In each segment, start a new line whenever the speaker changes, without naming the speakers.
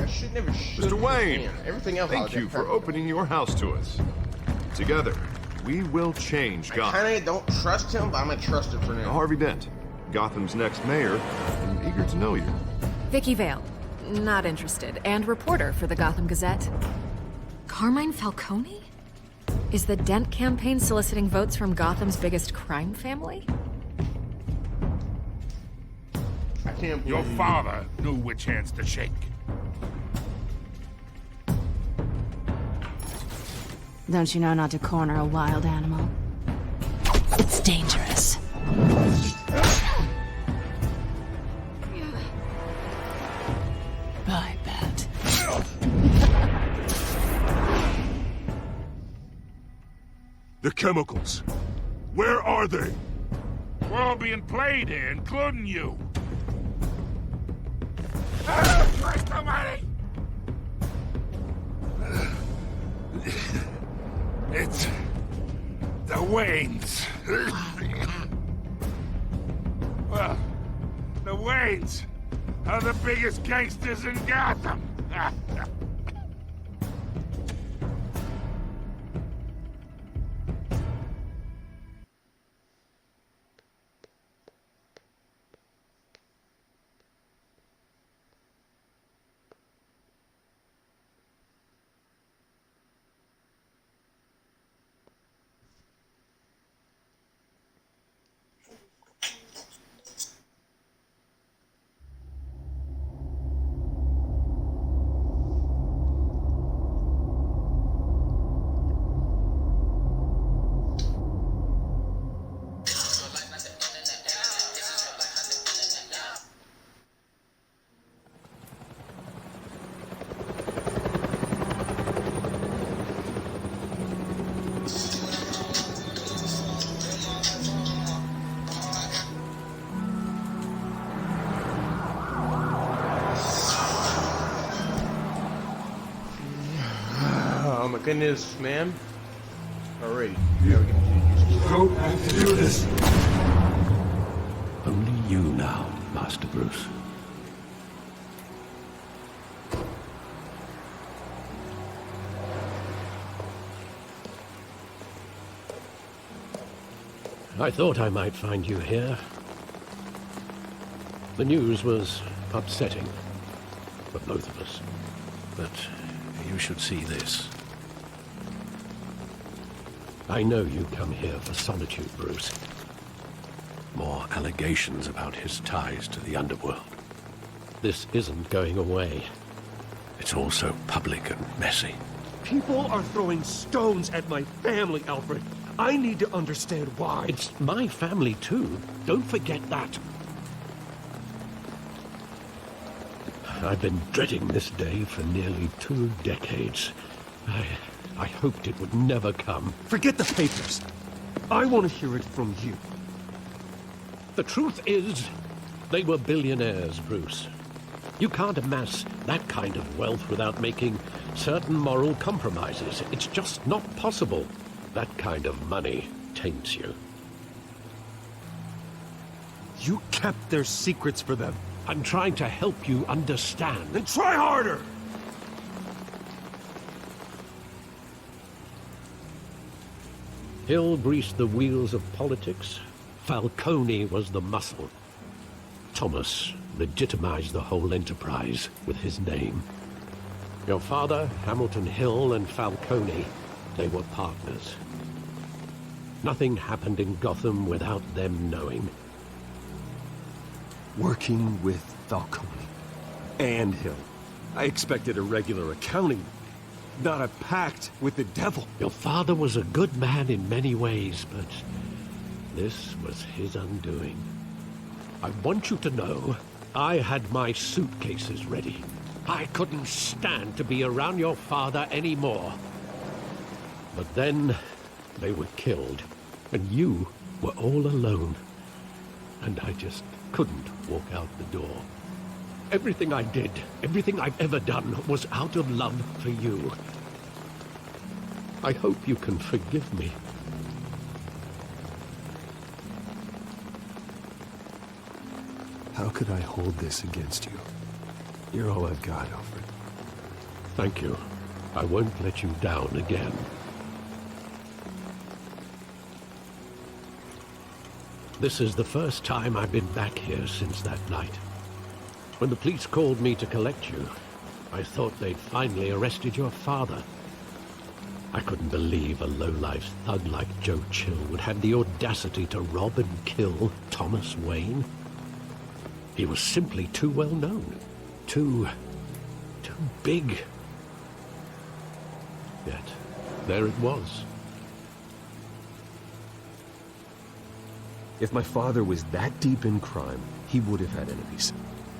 I should never shoot
Mr. Wayne,
his hand. Everything else
thank you for opening your house to us. Together, we will change Gotham.
I kinda don't trust him, but I'm gonna trust him for now.
Harvey Dent, Gotham's next mayor, I'm eager to know you.
Vicky Vale, not interested, and reporter for the Gotham Gazette. Carmine Falcone? Is the Dent campaign soliciting votes from Gotham's biggest crime family?
I can't believe
Your father knew which hands to shake.
Don't you know not to corner a wild animal? It's dangerous. I bet.
The chemicals. Where are they? We're all being played here, including you. Christ almighty! It's the Waynes. Well, the Waynes are the biggest gangsters in Gotham.
Oh my goodness, man. Alrighty.
Don't have to do this.
Only you now, Master Bruce. I thought I might find you here. The news was upsetting for both of us, but you should see this. I know you come here for solitude, Bruce. More allegations about his ties to the underworld. This isn't going away. It's all so public and messy.
People are throwing stones at my family, Alfred. I need to understand why.
It's my family, too. Don't forget that. I've been dreading this day for nearly 2 decades. I hoped it would never come.
Forget the papers. I want to hear it from you.
The truth is, they were billionaires, Bruce. You can't amass that kind of wealth without making certain moral compromises. It's just not possible. That kind of money taints you.
You kept their secrets for them.
I'm trying to help you understand.
Then try harder!
Hill greased the wheels of politics. Falcone was the muscle. Thomas legitimized the whole enterprise with his name. Your father, Hamilton Hill, and Falcone, they were partners. Nothing happened in Gotham without them knowing.
Working with Falcone and Hill. I expected a regular accounting, not a pact with the devil.
Your father was a good man in many ways, but this was his undoing. I want you to know, I had my suitcases ready. I couldn't stand to be around your father anymore. But then, they were killed, and you were all alone. And I just couldn't walk out the door. Everything I did, everything I've ever done, was out of love for you. I hope you can forgive me.
How could I hold this against you? You're all I've got, Alfred.
Thank you. I won't let you down again. This is the first time I've been back here since that night. When the police called me to collect you, I thought they'd finally arrested your father. I couldn't believe a low-life thug like Joe Chill would have the audacity to rob and kill Thomas Wayne. He was simply too well known. Too big. Yet, there it was.
If my father was that deep in crime, he would have had enemies.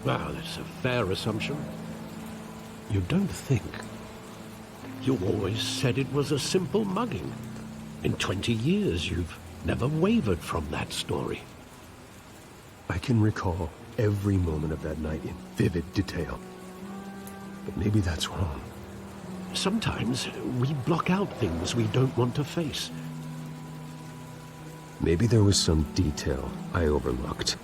Well, that's a fair assumption. You don't think? You always said it was a simple mugging. In 20 years, you've never wavered from that story.
I can recall every moment of that night in vivid detail. But maybe that's wrong.
Sometimes we block out things we don't want to face.
Maybe there was some detail I overlooked.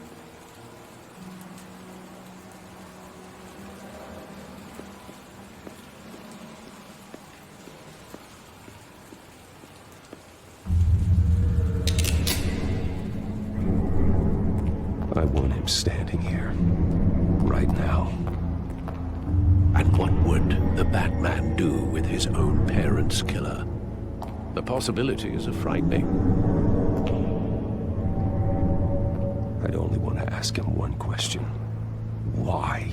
I want him standing here, right now.
And what would the Batman do with his own parents' killer? The possibilities are frightening.
I'd only want to ask him one question. Why?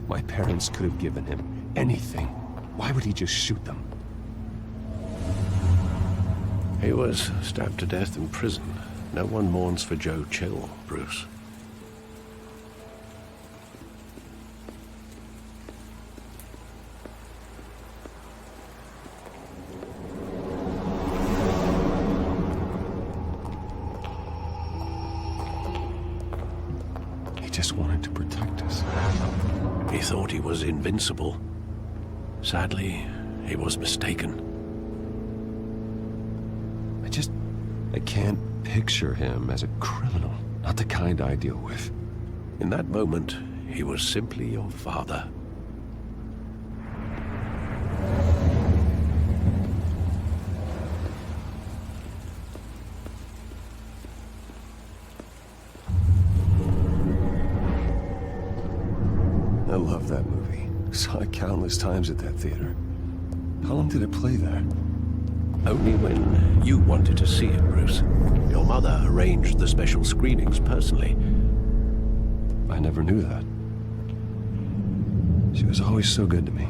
My parents could have given him anything. Why would he just shoot them?
He was stabbed to death in prison. No one mourns for Joe Chill, Bruce.
He just wanted to protect us.
He thought he was invincible. Sadly, he was mistaken.
I can't picture him as a criminal. Not the kind I deal with.
In that moment, he was simply your father.
I love that movie. Saw it countless times at that theater. How long did it play there?
Only when you wanted to see it, Bruce. Your mother arranged the special screenings personally.
I never knew that. She was always so good to me.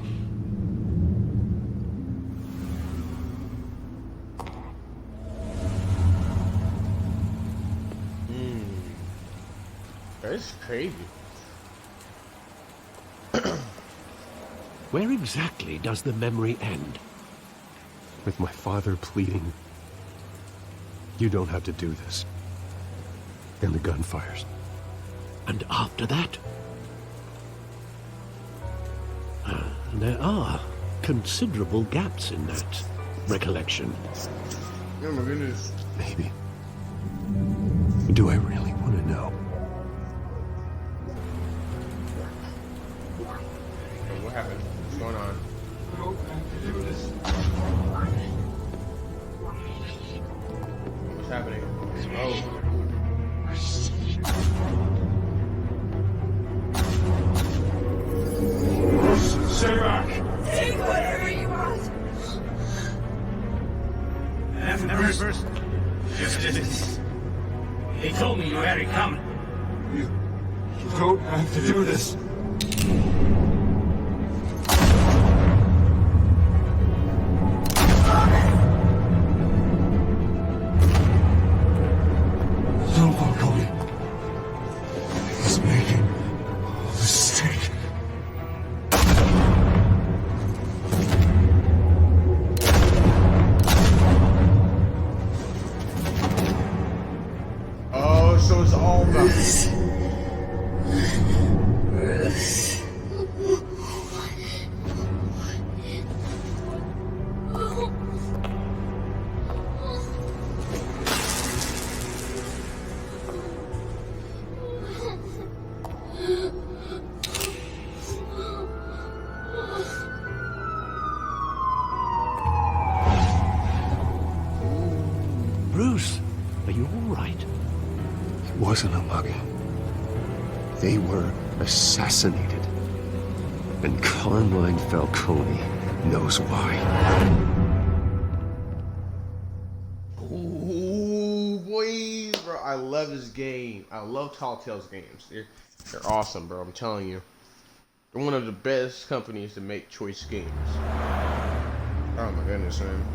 That's crazy.
Where exactly does the memory end?
With my father pleading, "You don't have to do this." And the gun fires.
And after that? There are considerable gaps in that recollection.
Oh my goodness.
Maybe. Do I really want to know?
Hey, what happened? What's going on? What's happening? Oh.
Stay back!
Take whatever you want.
Every person shifted it. He told me you had it coming.
You don't have to do this. Don't follow me. He's making a mistake.
Oh, so it's all about
Bruce.
wasn't a mugging. They were assassinated. And Carmine Falcone knows why.
Ooh, boy, bro, I love this game. I love Telltale's games. They're awesome, bro. I'm telling you. They're one of the best companies to make choice games. Oh my goodness, man.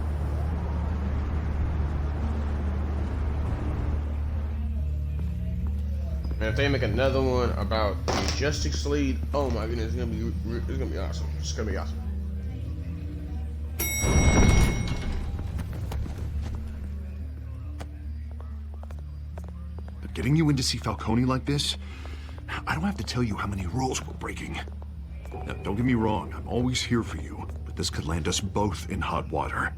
And if they make another one about the Justice League, oh my goodness, it's gonna be awesome. It's gonna be awesome.
But getting you in to see Falcone like this, I don't have to tell you how many rules we're breaking. Now, don't get me wrong, I'm always here for you, but this could land us both in hot water.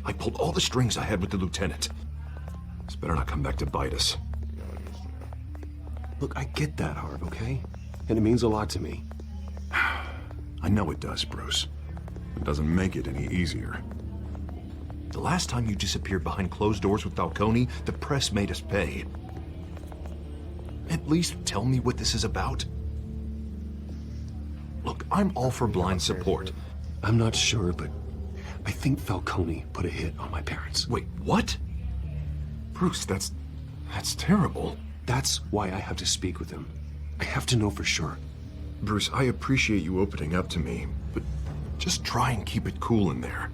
I pulled all the strings I had with the lieutenant. This better not come back to bite us.
Look, I get that, Harv, okay? And it means a lot to me.
I know it does, Bruce. It doesn't make it any easier. The last time you disappeared behind closed doors with Falcone, the press made us pay. At least tell me what this is about. Look, I'm all for blind support.
I'm not sure, but I think Falcone put a hit on my parents.
Wait, what? Bruce, that's terrible.
That's why I have to speak with him. I have to know for sure.
Bruce, I appreciate you opening up to me, but just try and keep it cool in there.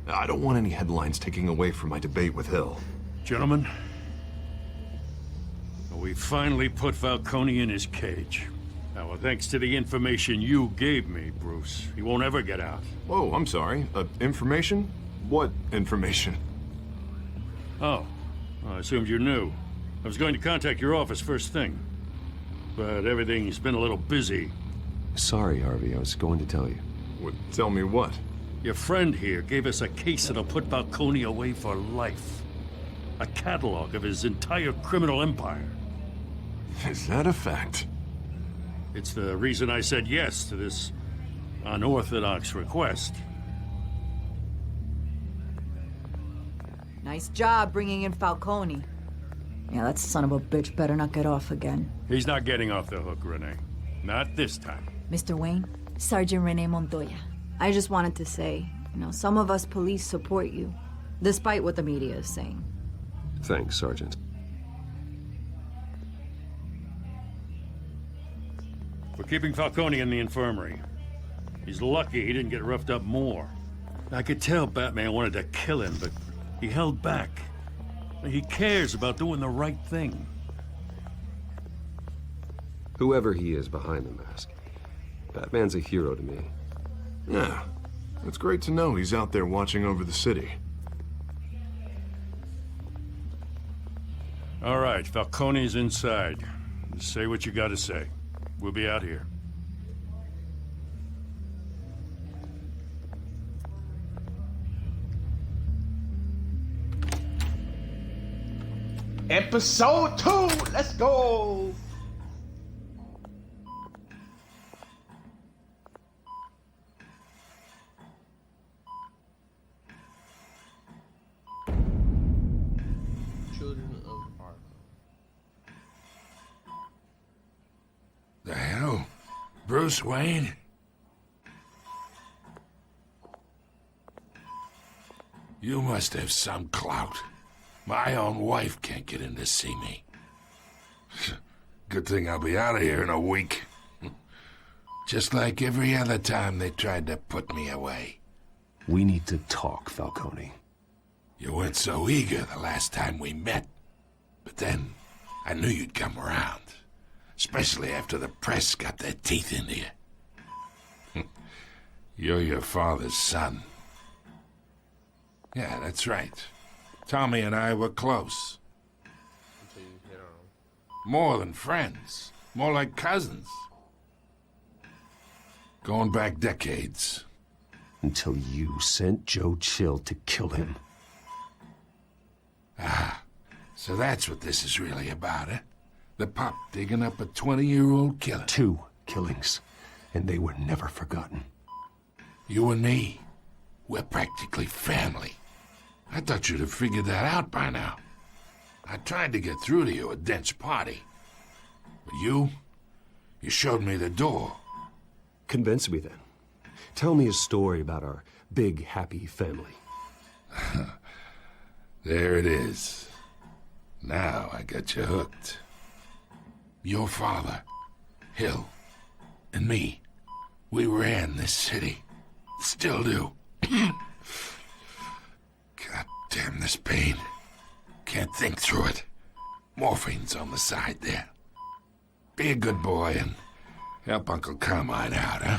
I don't want any headlines taking away from my debate with Hill.
Gentlemen, we finally put Falcone in his cage. Now, well, thanks to the information you gave me, Bruce, he won't ever get out.
Whoa, I'm sorry. Information? What information?
Oh, well, I assumed you knew. I was going to contact your office first thing, but everything's been a little busy.
Sorry, Harvey, I was going to tell you.
Tell me what?
Your friend here gave us a case that'll put Falcone away for life. A catalog of his entire criminal empire.
Is that a fact?
It's the reason I said yes to this unorthodox request.
Nice job bringing in Falcone. Yeah, that son of a bitch better not get off again.
He's not getting off the hook, Renee. Not this time.
Mr. Wayne, Sergeant Renee Montoya. I just wanted to say, some of us police support you, despite what the media is saying.
Thanks, Sergeant.
We're keeping Falcone in the infirmary. He's lucky he didn't get roughed up more. I could tell Batman wanted to kill him, but he held back. He cares about doing the right thing.
Whoever he is behind the mask, Batman's a hero to me.
Yeah, it's great to know he's out there watching over the city.
All right, Falcone's inside. Say what you gotta say. We'll be out here.
Episode 2, let's go. Children of Arkham.
The hell? Bruce Wayne? You must have some clout. My own wife can't get in to see me. Good thing I'll be out of here in a week. Just like every other time they tried to put me away.
We need to talk, Falcone.
You weren't so eager the last time we met. But then, I knew you'd come around. Especially after the press got their teeth into you. You're your father's son. Yeah, that's right. Tommy and I were close. More than friends. More like cousins. Going back decades.
Until you sent Joe Chill to kill him.
Ah, so that's what this is really about, eh? The pup digging up a 20-year-old killer.
2 killings, and they were never forgotten.
You and me, we're practically family. I thought you'd have figured that out by now. I tried to get through to you at Dent's party. But you showed me the door.
Convince me then. Tell me a story about our big, happy family.
There it is. Now I got you hooked. Your father, Hill, and me, we ran this city. Still do. God damn this pain. Can't think through it. Morphine's on the side there. Be a good boy and help Uncle Carmine out, huh?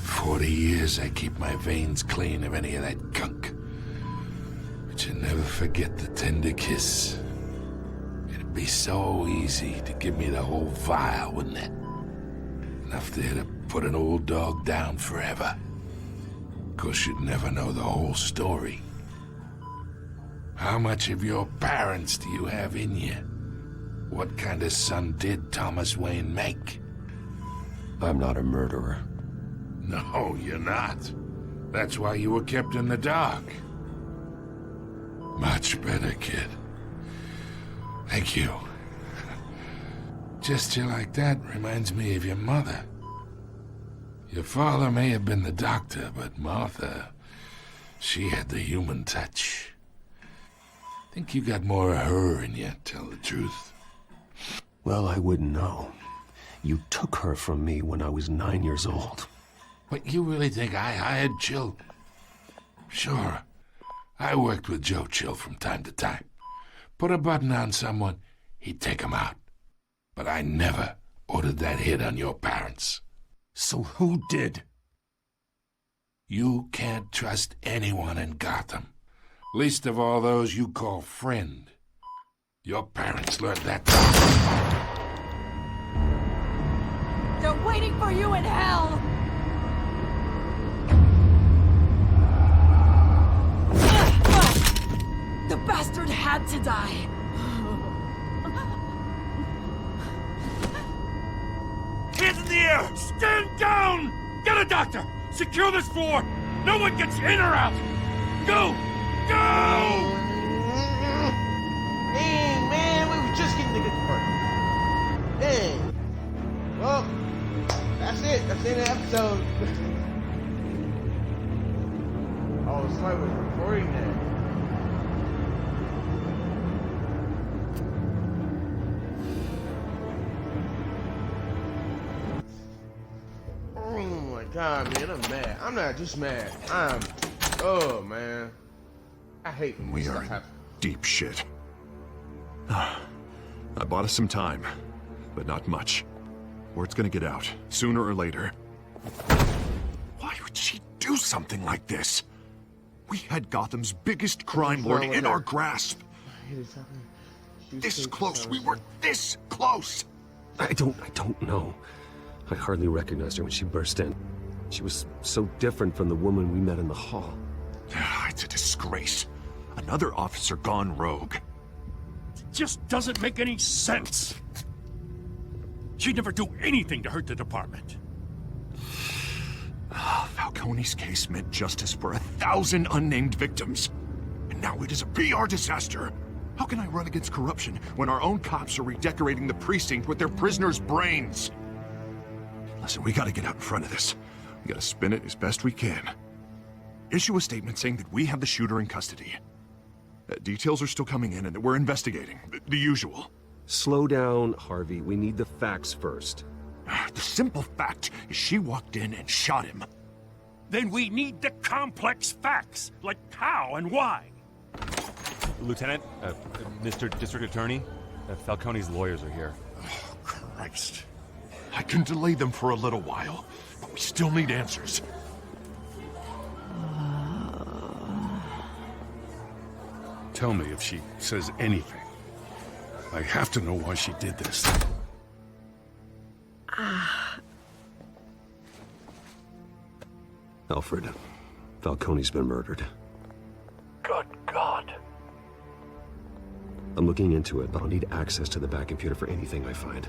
40 years I keep my veins clean of any of that gunk. But you never forget the tender kiss. It'd be so easy to give me the whole vial, wouldn't it? Enough there to put an old dog down forever. Of course, you'd never know the whole story. How much of your parents do you have in you? What kind of son did Thomas Wayne make?
I'm not a murderer.
No, you're not. That's why you were kept in the dark. Much better, kid. Thank you. Gesture like that reminds me of your mother. Your father may have been the doctor, but Martha, she had the human touch. Think you got more of her in you, tell the truth.
Well, I wouldn't know. You took her from me when I was 9 years old.
But you really think I hired Chill? Sure. I worked with Joe Chill from time to time. Put a button on someone, he'd take him out. But I never ordered that hit on your parents.
So who did?
You can't trust anyone in Gotham. Least of all those you call friend. Your parents learned that.
They're waiting for you in hell! The bastard had to die.
Hands in the air! Stand down! Get a doctor! Secure this floor! No one gets in or out! Go! Go!
Dang, man, we were just getting to good part. Dang. Well, that's it. That's the end of the episode. Oh, somebody was recording that. Oh my god, man, I'm mad. I'm not just mad. Oh man. I hate when
We
stuff
are in
happens.
deep shit. I bought us some time, but not much. Word's gonna get out, sooner or later. Why would she do something like this? We had Gotham's biggest crime lord in our grasp. This close, we were this close!
I don't know. I hardly recognized her when she burst in. She was so different from the woman we met in the hall.
It's a disgrace. Another officer gone rogue.
It just doesn't make any sense. She'd never do anything to hurt the department.
Falcone's case meant justice for 1,000 unnamed victims. And now it is a PR disaster. How can I run against corruption when our own cops are redecorating the precinct with their prisoners' brains? Listen, we gotta get out in front of this. We gotta spin it as best we can. Issue a statement saying that we have the shooter in custody. Details are still coming in and that we're investigating. The usual.
Slow down, Harvey. We need the facts first.
The simple fact is she walked in and shot him.
Then we need the complex facts, like how and why.
Lieutenant, Mr. District Attorney, Falcone's lawyers are here.
Oh, Christ. I can delay them for a little while, but we still need answers.
Tell me if she says anything. I have to know why she did this.
Alfred, Falcone's been murdered. I'm looking into it, but I'll need access to the back computer for anything I find.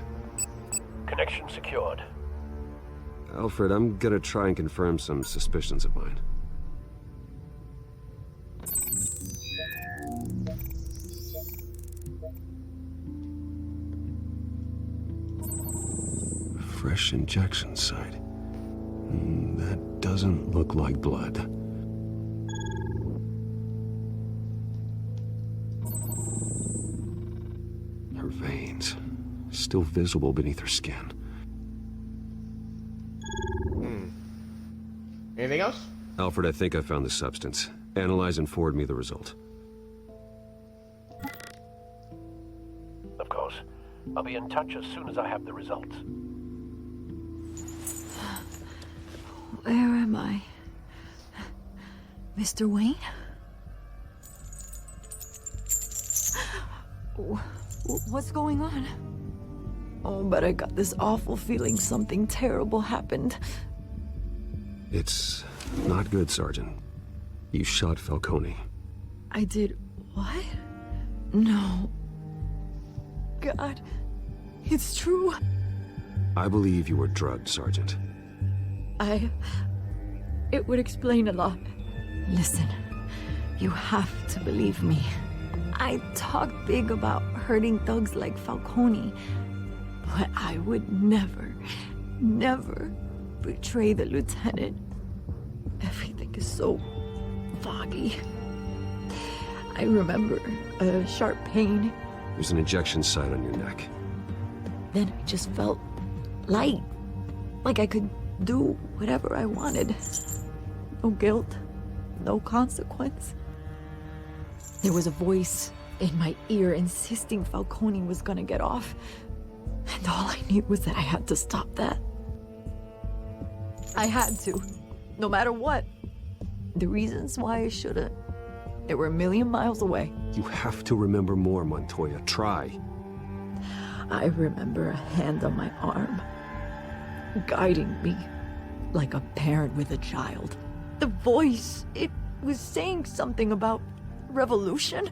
Connection secured.
Alfred, I'm gonna try and confirm some suspicions of mine. Fresh injection site. That doesn't look like blood. Her veins, still visible beneath her skin.
Anything else?
Alfred, I think I found the substance. Analyze and forward me the result.
Of course. I'll be in touch as soon as I have the results.
Where am I? Mr. Wayne? What's going on? Oh, but I got this awful feeling something terrible happened.
It's not good, Sergeant. You shot Falcone.
I did what? No. God, it's true.
I believe you were drugged, Sergeant.
It would explain a lot. Listen, you have to believe me. I talk big about hurting thugs like Falcone, but I would never, never betray the lieutenant. Everything is so foggy. I remember a sharp pain.
There's an injection site on your neck.
Then I just felt light, like I could do whatever I wanted. No guilt, no consequence. There was a voice in my ear insisting Falcone was gonna get off. And all I knew was that I had to stop that. I had to, no matter what. The reasons why I shouldn't, they were a million miles away.
You have to remember more, Montoya. Try.
I remember a hand on my arm, guiding me like a parent with a child. The voice, it was saying something about revolution.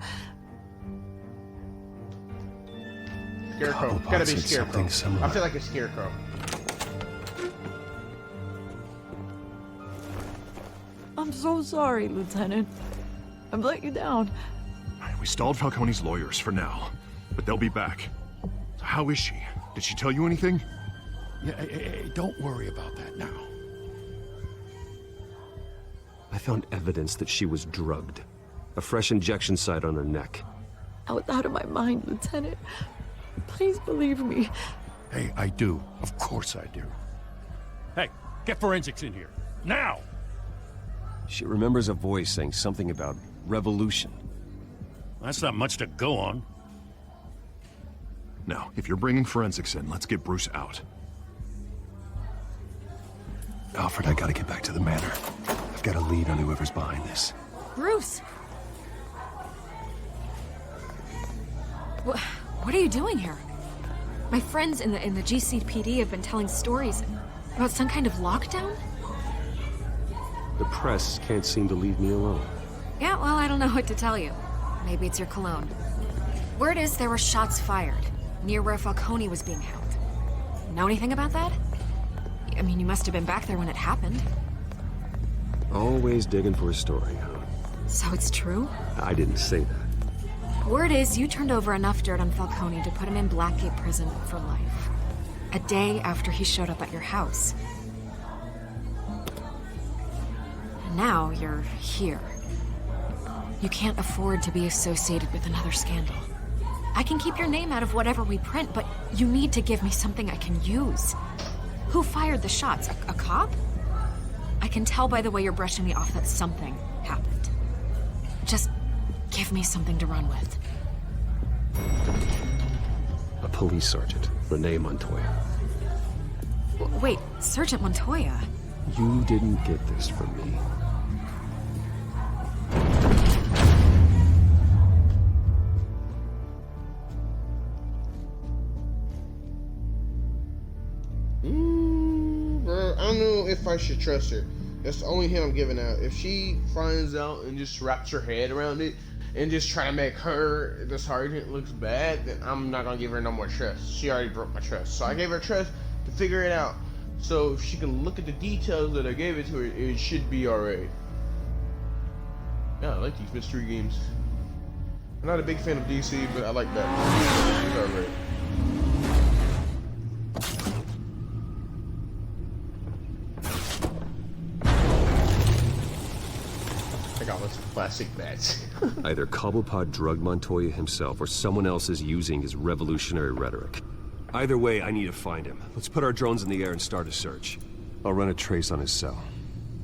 Scarecrow. It's gotta be Scarecrow.
Similar.
I feel like a Scarecrow.
I'm so sorry, Lieutenant. I've let you down.
We stalled Falcone's lawyers for now, but they'll be back. So how is she? Did she tell you anything?
Yeah, don't worry about that now.
I found evidence that she was drugged. A fresh injection site on her neck.
I was out of my mind, Lieutenant. Please believe me.
Hey, I do. Of course I do. Hey, get forensics in here. Now!
She remembers a voice saying something about revolution.
That's not much to go on.
Now, if you're bringing forensics in, let's get Bruce out.
Alfred, I gotta get back to the manor. I've got a lead on whoever's behind this.
Bruce! What are you doing here? My friends in the GCPD have been telling stories about some kind of lockdown?
The press can't seem to leave me alone.
Yeah, well, I don't know what to tell you. Maybe it's your cologne. Word is there were shots fired near where Falcone was being held. Know anything about that? I mean, you must have been back there when it happened.
Always digging for a story, huh?
So it's true?
I didn't say that.
Word is you turned over enough dirt on Falcone to put him in Blackgate Prison for life. A day after he showed up at your house. And now you're here. You can't afford to be associated with another scandal. I can keep your name out of whatever we print, but you need to give me something I can use. Who fired the shots? A cop? I can tell by the way you're brushing me off that something happened. Just give me something to run with.
A police sergeant, Renee Montoya.
Wait, Sergeant Montoya?
You didn't get this from me.
Bro, I don't know if I should trust her. That's the only hint I'm giving out. If she finds out and just wraps her head around it and just try to make her the sergeant looks bad, then I'm not gonna give her no more trust. She already broke my trust. So I gave her trust to figure it out. So if she can look at the details that I gave it to her, it should be alright. Yeah, I like these mystery games. I'm not a big fan of DC, but I like that. It's alright. I got lots of plastic bats.
Either Cobblepot drugged Montoya himself, or someone else is using his revolutionary rhetoric. Either way, I need to find him. Let's put our drones in the air and start a search. I'll run a trace on his cell.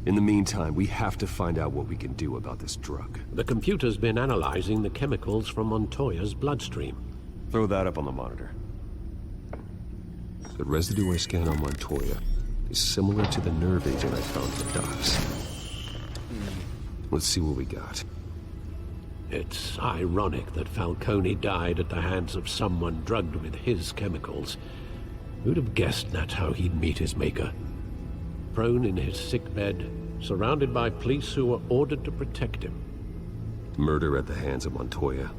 In the meantime, we have to find out what we can do about this drug.
The computer's been analyzing the chemicals from Montoya's bloodstream.
Throw that up on the monitor. The residue I scan on Montoya is similar to the nerve agent I found in the docks. Let's see what we got.
It's ironic that Falcone died at the hands of someone drugged with his chemicals. Who'd have guessed that's how he'd meet his maker? Prone in his sickbed, surrounded by police who were ordered to protect him.
Murder at the hands of Montoya.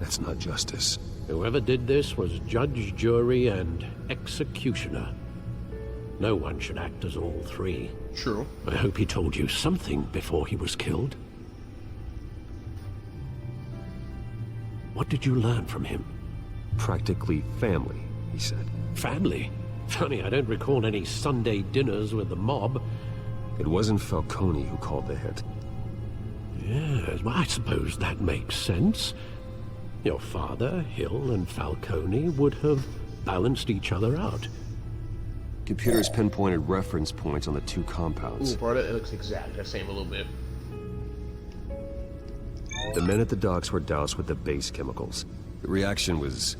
That's not justice.
Whoever did this was judge, jury, and executioner. No one should act as all three.
True.
I hope he told you something before he was killed. What did you learn from him?
Practically family, he said.
Family? Funny, I don't recall any Sunday dinners with the mob.
It wasn't Falcone who called the hit.
Yes, well, I suppose that makes sense. Your father, Hill, and Falcone would have balanced each other out.
Computer's pinpointed reference points on the two compounds.
Ooh, bro, that looks exactly the same a little bit.
The men at the docks were doused with the base chemicals. The reaction was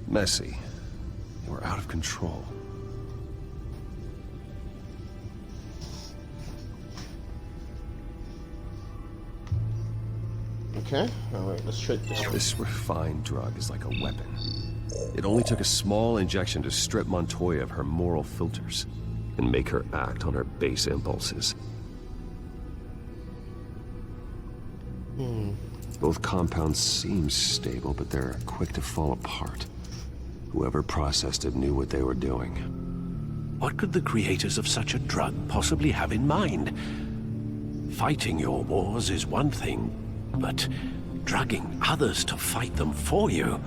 messy. They were out of control.
Okay, alright, let's try this one.
This refined drug is like a weapon. It only took a small injection to strip Montoya of her moral filters and make her act on her base impulses. Both compounds seem stable, but they're quick to fall apart. Whoever processed it knew what they were doing.
What could the creators of such a drug possibly have in mind? Fighting your wars is one thing, but drugging others to fight them for you?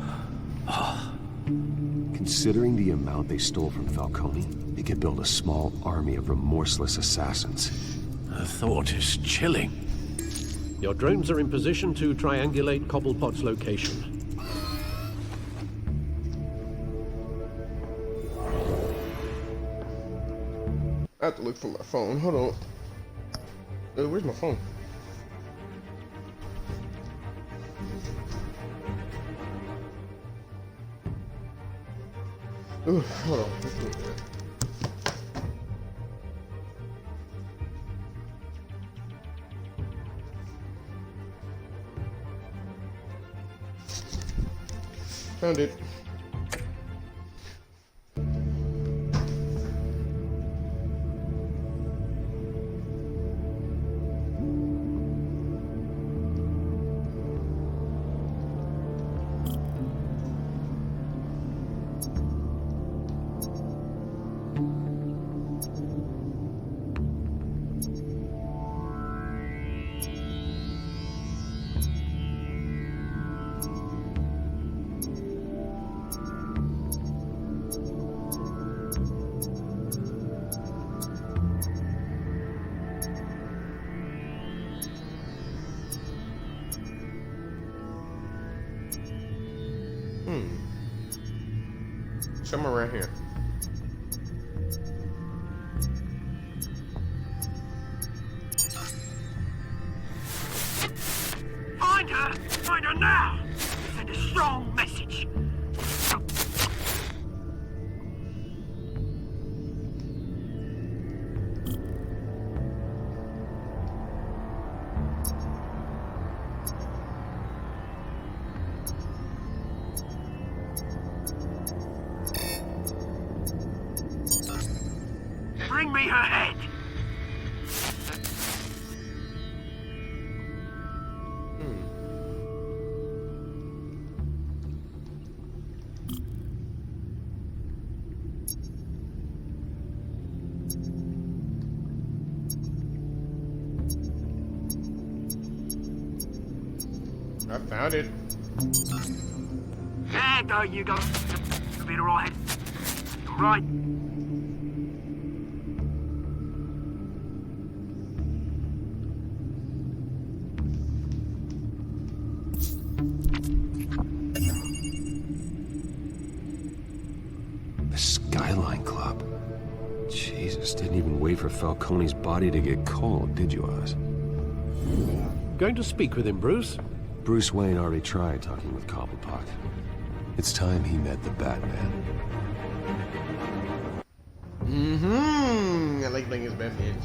Considering the amount they stole from Falcone, they could build a small army of remorseless assassins.
The thought is chilling. Your drones are in position to triangulate Cobblepot's location.
I have to look for my phone. Hold on. Where's my phone? Ooh, hold on. Let's look at it. Found it. Somewhere around here.
Find her! Find her now! Send a strong message. Bring me her head!
I found it.
There you go. Be right. Right.
The Skyline Club. Jesus, didn't even wait for Falcone's body to get cold, did you, Oz?
Going to speak with him, Bruce?
Bruce Wayne already tried talking with Cobblepot. It's time he met the Batman.
I like playing as Batman.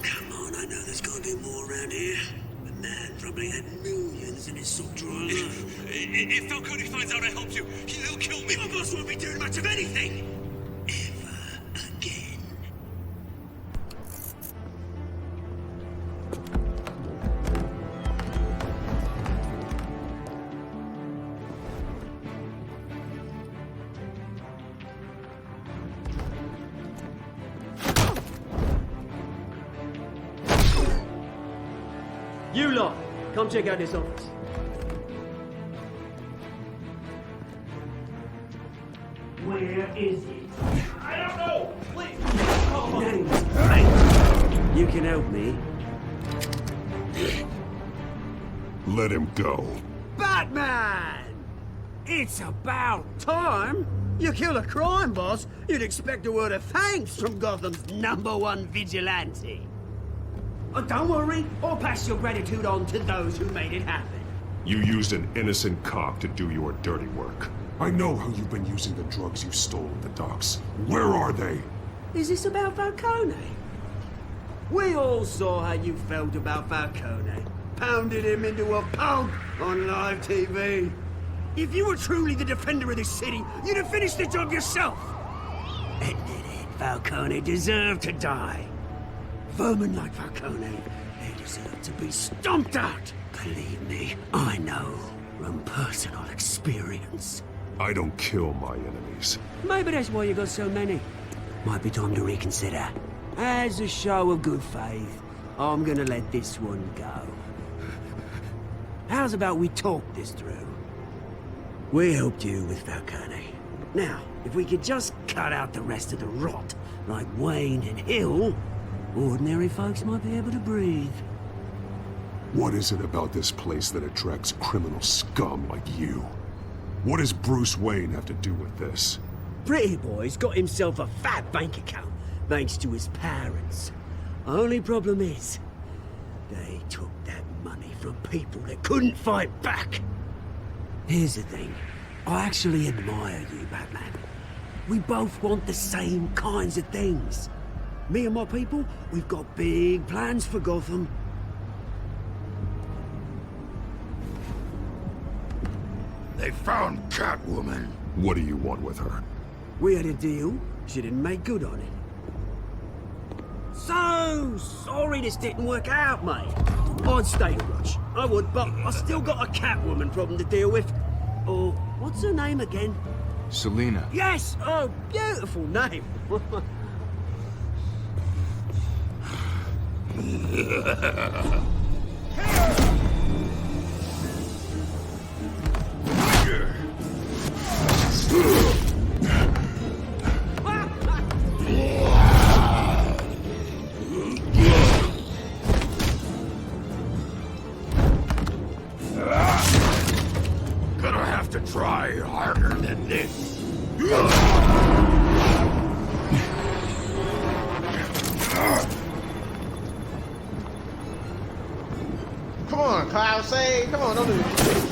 Come on, I know there's gotta be more around here. The man probably had millions in his sock drawer alone.
If Falcone finds out I helped you, he'll kill me.
My boss won't be doing much of anything. Ever again.
You lot, come check out this office.
Where is it?
I don't know. Please.
Name's you can help me.
Let him go.
Batman! It's about time. You kill a crime boss, you'd expect a word of thanks from Gotham's #1 vigilante. Oh, don't worry, I'll pass your gratitude on to those who made it happen.
You used an innocent cop to do your dirty work. I know how you've been using the drugs you stole at the docks. Where are they?
Is this about Falcone? We all saw how you felt about Falcone. Pounded him into a pulp on live TV. If you were truly the defender of this city, you'd have finished the job yourself. Admit it, Falcone deserved to die. Vermin like Falcone, they deserve to be stomped out. Believe me, I know from personal experience.
I don't kill my enemies.
Maybe that's why you got so many. Might be time to reconsider. As a show of good faith, I'm gonna let this one go. How's about we talk this through? We helped you with Falcone. Now, if we could just cut out the rest of the rot, like Wayne and Hill, ordinary folks might be able to breathe.
What is it about this place that attracts criminal scum like you? What does Bruce Wayne have to do with this?
Pretty Boy's got himself a fat bank account, thanks to his parents. Only problem is, they took that money from people that couldn't fight back. Here's the thing. I actually admire you, Batman. We both want the same kinds of things. Me and my people, we've got big plans for Gotham.
They found Catwoman.
What do you want with her?
We had a deal. She didn't make good on it. So sorry this didn't work out, mate. I'd stay to watch. I would, but I still got a Catwoman problem to deal with. Oh, what's her name again?
Selina.
Yes! Oh, beautiful name.
Gonna have to try harder than this.
Come on, Cloud, say, come on, don't do this.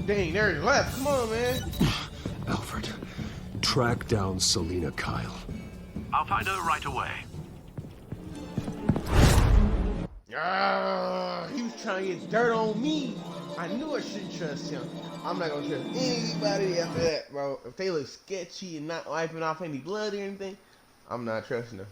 Dang, there's left. Come on, man.
Alfred, track down Selina Kyle.
I'll find her right away.
He was trying to get dirt on me. I knew I shouldn't trust him. I'm not gonna trust anybody after that, bro. If they look sketchy and not wiping off any blood or anything, I'm not trusting them.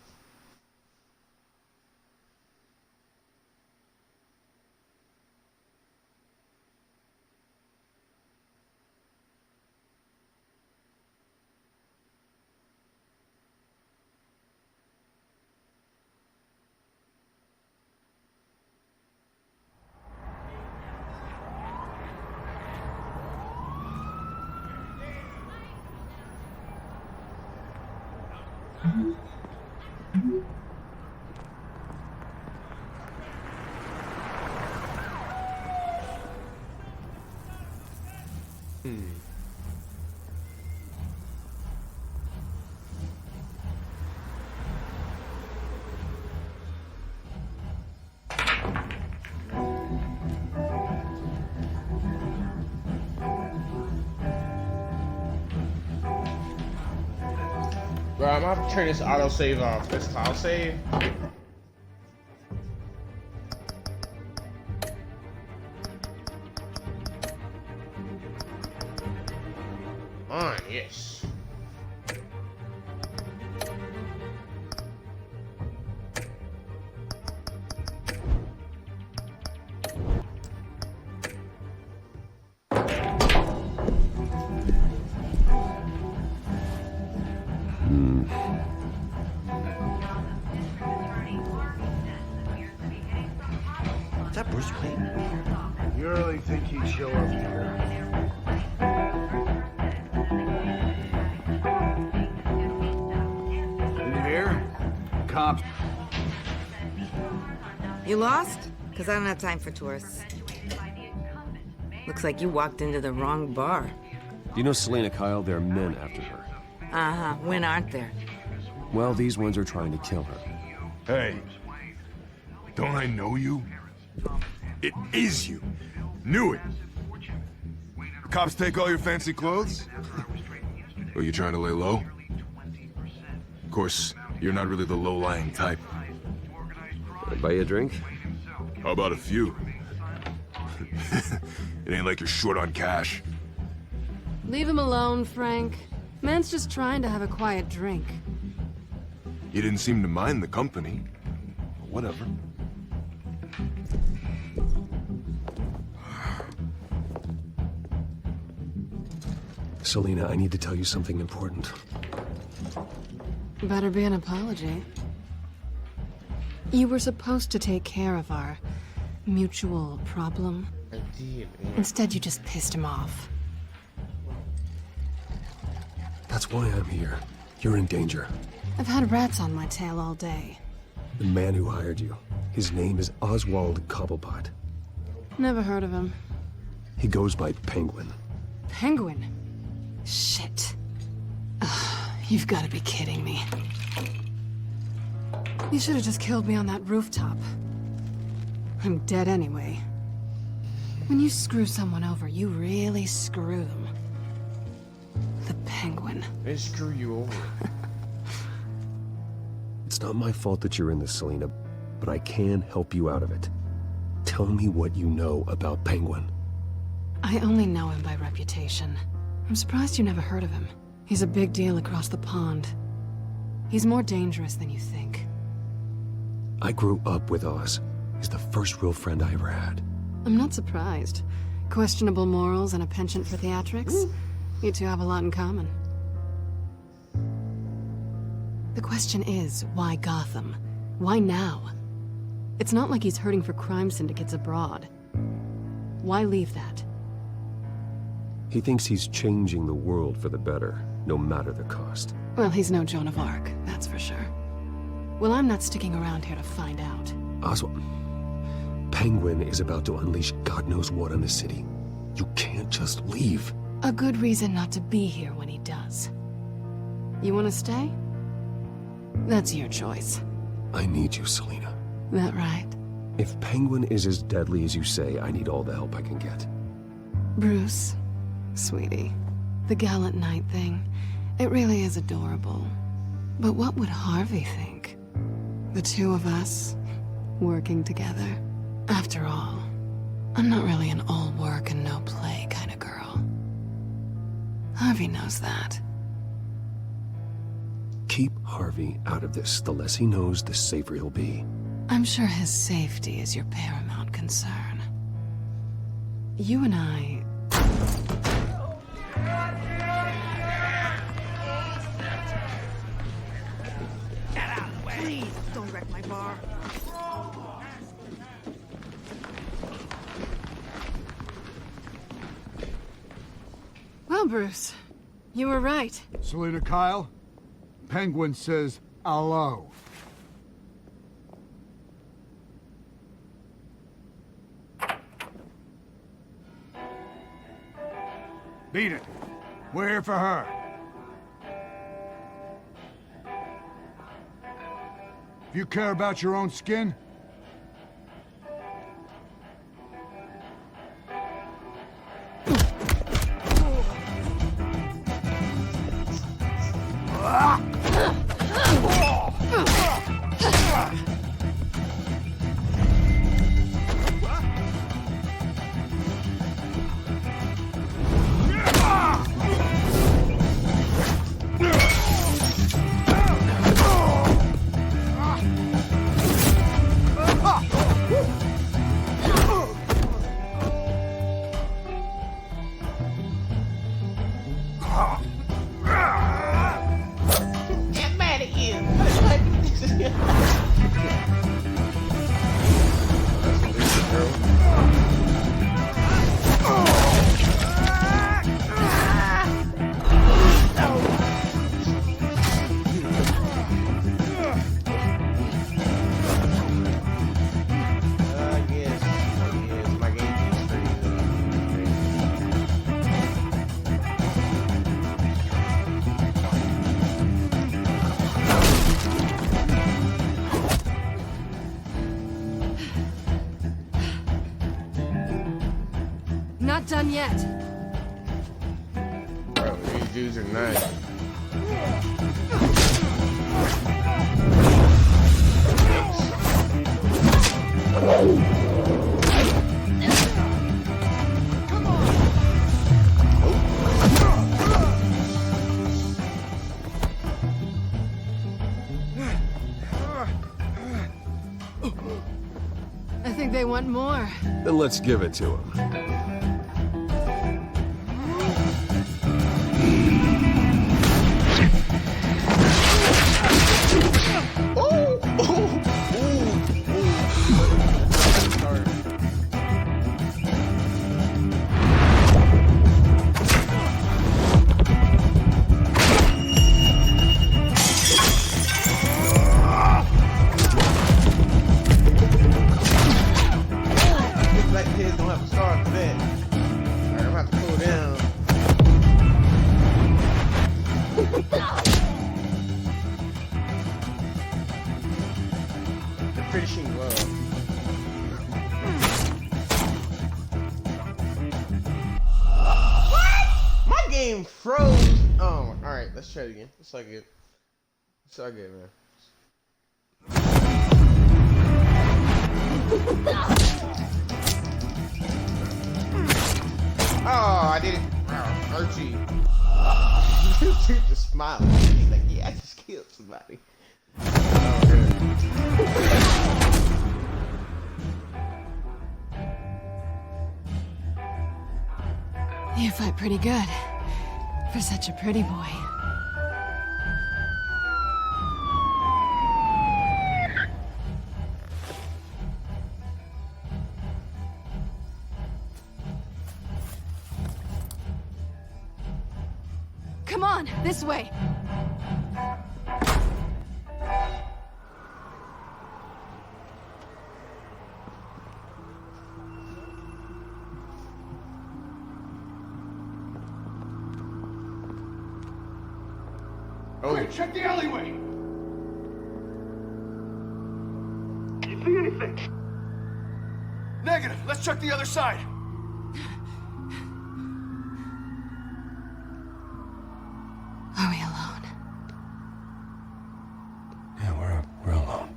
Bro, I'm gonna have to turn this autosave off. This autosave. On, yes.
Is that Bruce Wayne?
You really think he'd show up here? In here? Cops.
You lost? Because I don't have time for tourists. Looks like you walked into the wrong bar.
Do you know Selena Kyle? There are men after her.
Uh-huh. When aren't there?
Well, these ones are trying to kill her.
Hey, don't I know you? It is you. Knew it. Cops take all your fancy clothes? Or you trying to lay low? Of course, you're not really the low-lying type.
Buy you a drink?
How about a few? It ain't like you're short on cash.
Leave him alone, Frank. Man's just trying to have a quiet drink.
You didn't seem to mind the company. Whatever.
Selena, I need to tell you something important.
Better be an apology. You were supposed to take care of our mutual problem.
I did, man.
Instead, you just pissed him off.
That's why I'm here. You're in danger.
I've had rats on my tail all day.
The man who hired you, his name is Oswald Cobblepot.
Never heard of him.
He goes by Penguin.
Penguin? Shit. Ugh, you've got to be kidding me. You should have just killed me on that rooftop. I'm dead anyway. When you screw someone over, you really screw them. The Penguin.
They screw you over.
It's not my fault that you're in this, Selena, but I can help you out of it. Tell me what you know about Penguin.
I only know him by reputation. I'm surprised you never heard of him. He's a big deal across the pond. He's more dangerous than you think.
I grew up with Oz. He's the first real friend I ever had.
I'm not surprised. Questionable morals and a penchant for theatrics? You two have a lot in common. The question is, why Gotham? Why now? It's not like he's hurting for crime syndicates abroad. Why leave that?
He thinks he's changing the world for the better, no matter the cost.
Well, he's no Joan of Arc, that's for sure. Well, I'm not sticking around here to find out.
Oswald, Penguin is about to unleash God knows what on the city. You can't just leave.
A good reason not to be here when he does. You want to stay? That's your choice.
I need you, Selena.
That right?
If Penguin is as deadly as you say, I need all the help I can get.
Bruce, sweetie, the gallant knight thing, it really is adorable. But what would Harvey think? The two of us, working together. After all, I'm not really an all work and no play kind of girl. Harvey knows that.
Keep Harvey out of this. The less he knows, the safer he'll be.
I'm sure his safety is your paramount concern. You and I...
Please, don't wreck my bar.
Well, Bruce, you were right.
Selena Kyle, Penguin says hello. Beat it. We're here for her. If you care about your own skin,
I'm mad at you. Yes, my game keeps
Not done yet.
Bro, these dudes are nice.
I think they want more.
Then let's give it to him.
Black kids don't have a star for that. Alright, I'm about to pull down. They're finishing well. What? My game froze. Oh, alright, let's try it again. It's all good. It's all good, man. Oh, I did it. Archie. Dude just smiling. He's like, yeah, I just killed somebody.
You fight pretty good. For such a pretty boy. Come on, this way.
Oh, hey, check the alleyway.
You see anything?
Negative. Let's check the other side.
Are we alone?
Yeah, we're alone.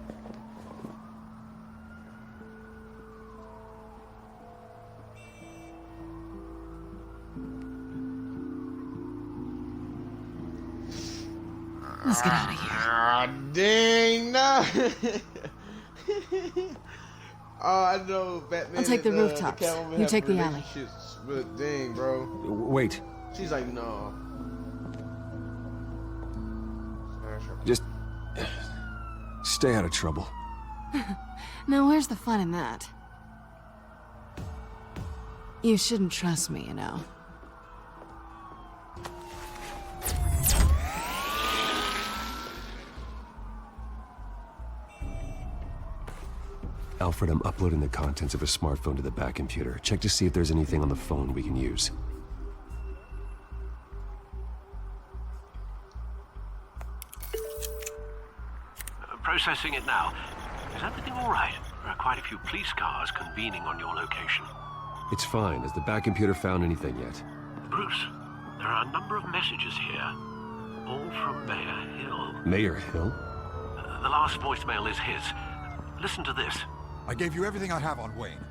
Let's get out of here.
Ah, dang, no. Oh, I know Batman.
I'll take the
and,
rooftops.
Catwoman
You
have
take the alley.
relationships, but dang, bro.
Wait.
She's like, no.
Just stay out of trouble.
Now, where's the fun in that? You shouldn't trust me, you know.
Alfred, I'm uploading the contents of a smartphone to the back computer. Check to see if there's anything on the phone we can use.
Processing it now. Is everything all right? There are quite a few police cars convening on your location.
It's fine. Has the back computer found anything yet?
Bruce, there are a number of messages here. All from Mayor Hill.
Mayor Hill?
The last voicemail is his. Listen to this.
I gave you everything I have on Wayne.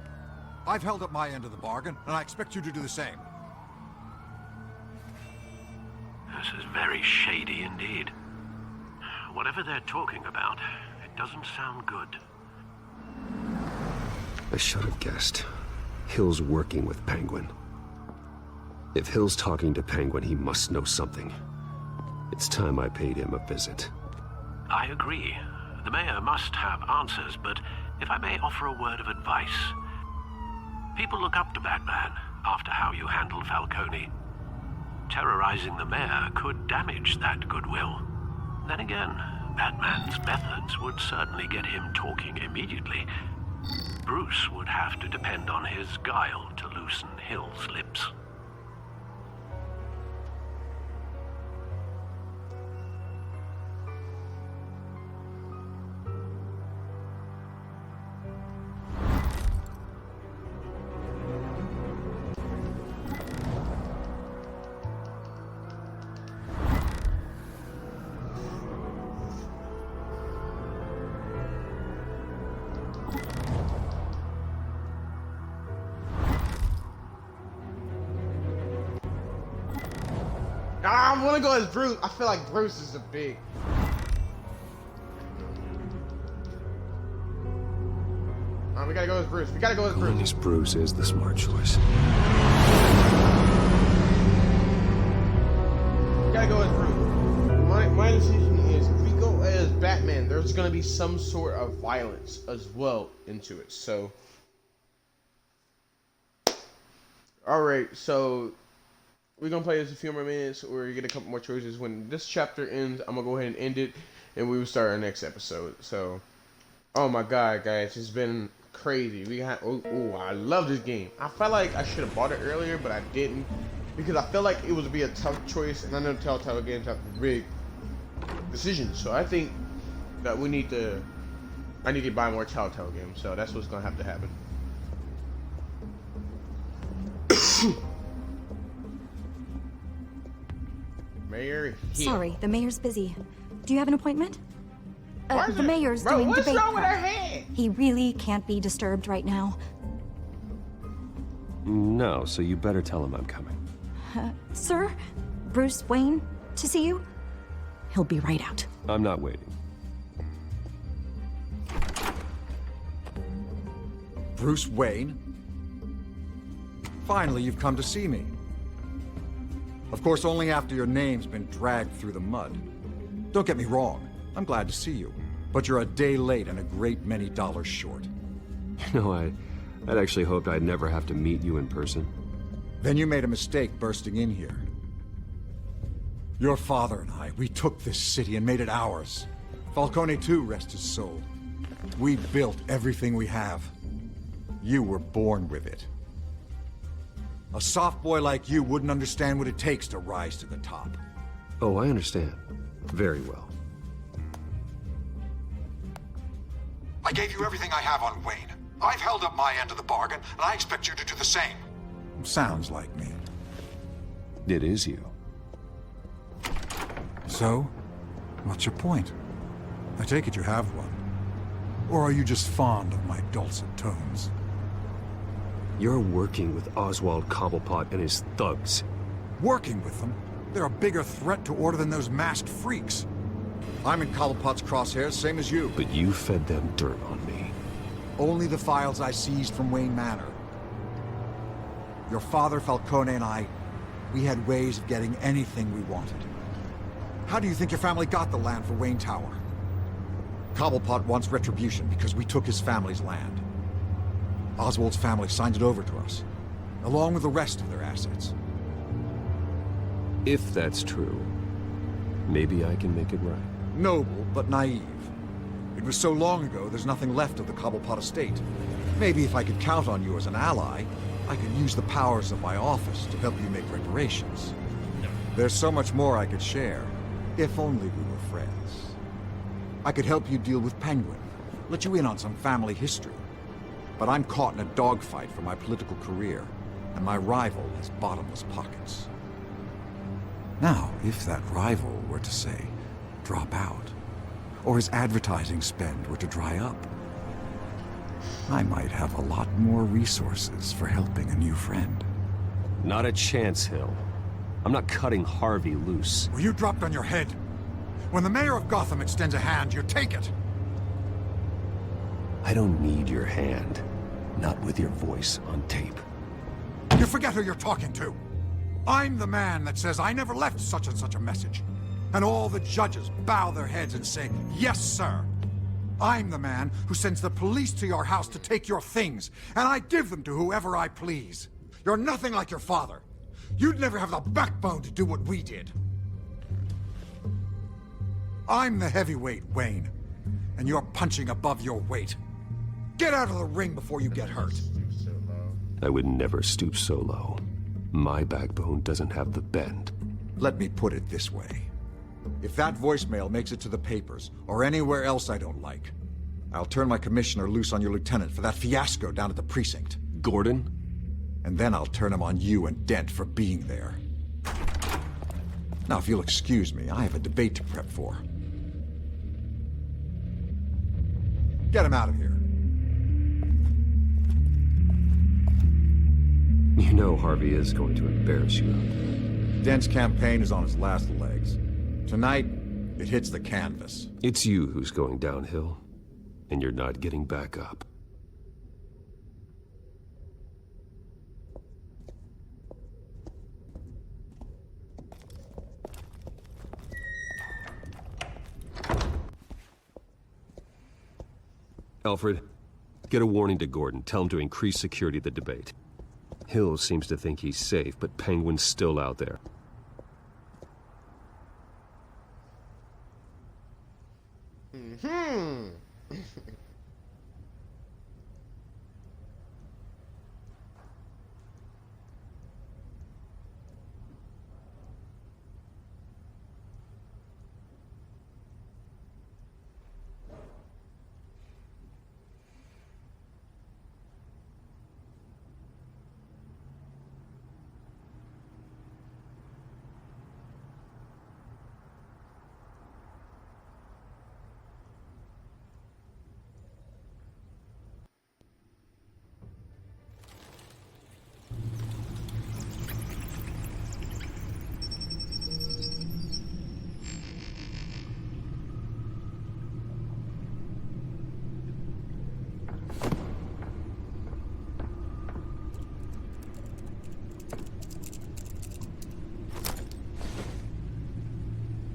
I've held up my end of the bargain, and I expect you to do the same.
This is very shady indeed. Whatever they're talking about, it doesn't sound good.
I should have guessed. Hill's working with Penguin. If Hill's talking to Penguin, he must know something. It's time I paid him a visit.
I agree. The mayor must have answers, but if I may offer a word of advice. People look up to Batman after how you handled Falcone. Terrorizing the mayor could damage that goodwill. Then again, Batman's methods would certainly get him talking immediately. Bruce would have to depend on his guile to loosen Hill's lips.
I want to go as Bruce. I feel like Bruce is the big. We gotta go as Bruce. We gotta go as Bruce.
Going as Bruce is the smart choice.
We gotta go as Bruce. My decision is if we go as Batman, there's gonna be some sort of violence as well into it. So, all right. So we're gonna play this a few more minutes, or you get a couple more choices. When this chapter ends, I'm gonna go ahead and end it, and we will start our next episode. So, oh my God, guys, it's been crazy. We got I love this game. I felt like I should have bought it earlier, but I didn't because I felt like it would be a tough choice, and I know Telltale games have big decisions. So I think that I need to buy more Telltale games. So that's what's gonna have to happen. Mayor Hill.
Sorry, the mayor's busy. Do you have an appointment? The mayor's doing
what's
debate
wrong with her
prep.
head?
He really can't be disturbed right now.
No, so you better tell him I'm coming.
Sir? Bruce Wayne? To see you? He'll be right out.
I'm not waiting.
Bruce Wayne? Finally, you've come to see me. Of course, only after your name's been dragged through the mud. Don't get me wrong, I'm glad to see you. But you're a day late and a great many dollars short.
You know, I'd actually hoped I'd never have to meet you in person.
Then you made a mistake bursting in here. Your father and I, we took this city and made it ours. Falcone too, rest his soul. We built everything we have. You were born with it. A soft boy like you wouldn't understand what it takes to rise to the top.
Oh, I understand. Very well.
I gave you everything I have on Wayne. I've held up my end of the bargain, and I expect you to do the same. Sounds like me.
It is you.
So, what's your point? I take it you have one. Or are you just fond of my dulcet tones?
You're working with Oswald Cobblepot and his thugs.
Working with them? They're a bigger threat to order than those masked freaks. I'm in Cobblepot's crosshairs, same as you.
But you fed them dirt on me.
Only the files I seized from Wayne Manor. Your father, Falcone, and I, we had ways of getting anything we wanted. How do you think your family got the land for Wayne Tower? Cobblepot wants retribution because we took his family's land. Oswald's family signed it over to us, along with the rest of their assets.
If that's true, maybe I can make it right.
Noble, but naive. It was so long ago, there's nothing left of the Cobblepot estate. Maybe if I could count on you as an ally, I could use the powers of my office to help you make reparations. There's so much more I could share, if only we were friends. I could help you deal with Penguin, let you in on some family history. But I'm caught in a dogfight for my political career, and my rival has bottomless pockets. Now, if that rival were to say, drop out, or his advertising spend were to dry up, I might have a lot more resources for helping a new friend.
Not a chance, Hill. I'm not cutting Harvey loose.
Were you dropped on your head? When the mayor of Gotham extends a hand, you take it!
I don't need your hand. Not with your voice on tape.
You forget who you're talking to! I'm the man that says I never left such and such a message. And all the judges bow their heads and say, yes, sir. I'm the man who sends the police to your house to take your things, and I give them to whoever I please. You're nothing like your father. You'd never have the backbone to do what we did. I'm the heavyweight, Wayne, and you're punching above your weight. Get out of the ring before you get hurt.
I would never stoop so low. My backbone doesn't have the bend.
Let me put it this way. If that voicemail makes it to the papers, or anywhere else I don't like, I'll turn my commissioner loose on your lieutenant for that fiasco down at the precinct.
Gordon?
And then I'll turn him on you and Dent for being there. Now, if you'll excuse me, I have a debate to prep for. Get him out of here.
You know Harvey is going to embarrass you out there.
Dent's campaign is on its last legs. Tonight, it hits the canvas.
It's you who's going downhill, and you're not getting back up. Alfred, get a warning to Gordon. Tell him to increase security at the debate. Hill seems to think he's safe, but Penguin's still out there.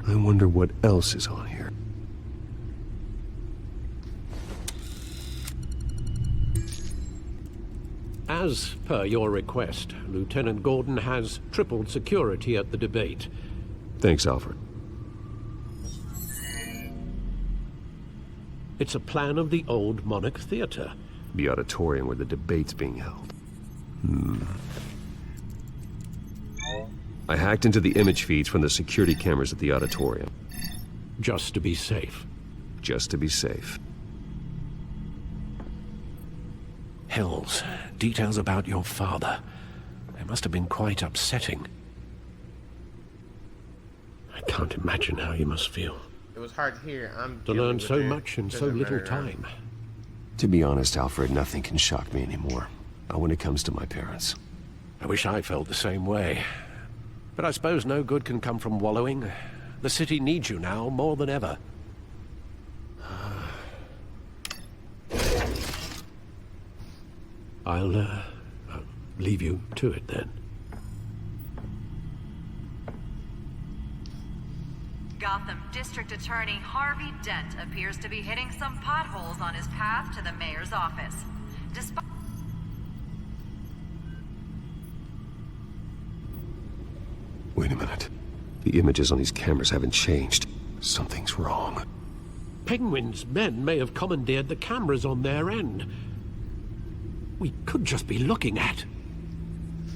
I wonder what else is on here.
As per your request, Lieutenant Gordon has tripled security at the debate.
Thanks, Alfred.
It's a plan of the old Monarch Theater.
The auditorium where the debate's being held. I hacked into the image feeds from the security cameras at the auditorium.
Just to be safe.
Just to be safe.
Hills, details about your father. They must have been quite upsetting. I can't imagine how you must feel.
It was hard to hear.
To learn so much in so little time.
To be honest, Alfred, nothing can shock me anymore. Not when it comes to my parents.
I wish I felt the same way. But I suppose no good can come from wallowing. The city needs you now more than ever. I'll leave you to it then.
Gotham District Attorney Harvey Dent appears to be hitting some potholes on his path to the mayor's office. Despite
Wait a minute. The images on these cameras haven't changed. Something's wrong.
Penguin's men may have commandeered the cameras on their end. We could just be looking at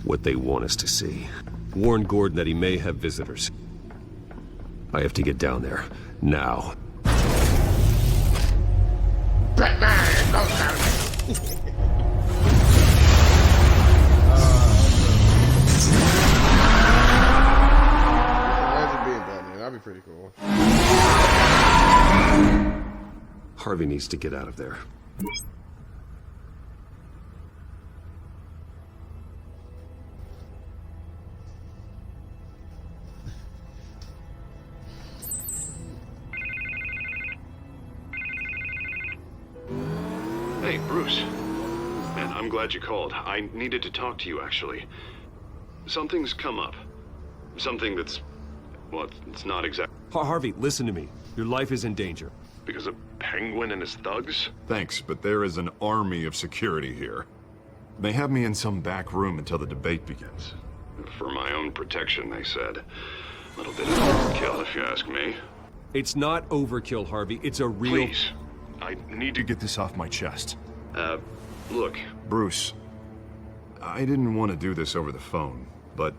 What they want us to see. Warn Gordon that he may have visitors. I have to get down there. Now.
That'd be pretty cool.
Harvey needs to get out of there.
Hey, Bruce. Man, I'm glad you called. I needed to talk to you, actually. Something's come up. Something that's... well, it's not exact...
Harvey, listen to me. Your life is in danger.
Because of Penguin and his thugs?
Thanks, but there is an army of security here. They have me in some back room until the debate begins.
For my own protection, they said. A little bit of overkill, if you ask me.
It's not overkill, Harvey. It's a real...
Please. I need to
get this off my chest.
Look.
Bruce, I didn't want to do this over the phone, but...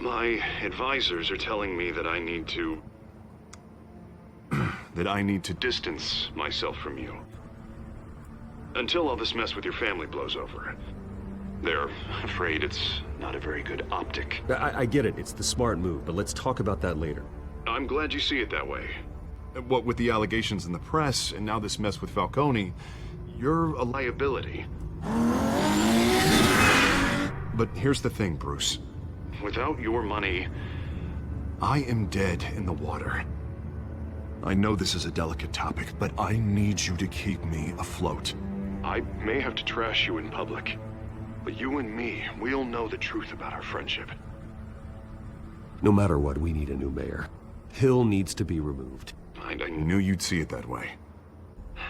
my advisors are telling me that I need to...
that I need to
distance myself from you. Until all this mess with your family blows over. They're afraid it's not a very good optic.
I get it. It's the smart move, but let's talk about that later.
I'm glad you see it that way.
What with the allegations in the press, and now this mess with Falcone, you're a
liability.
But here's the thing, Bruce.
Without your money...
I am dead in the water. I know this is a delicate topic, but I need you to keep me afloat.
I may have to trash you in public, but you and me, we'll know the truth about our friendship.
No matter what, we need a new mayor. Hill needs to be removed.
I knew you'd see it that way.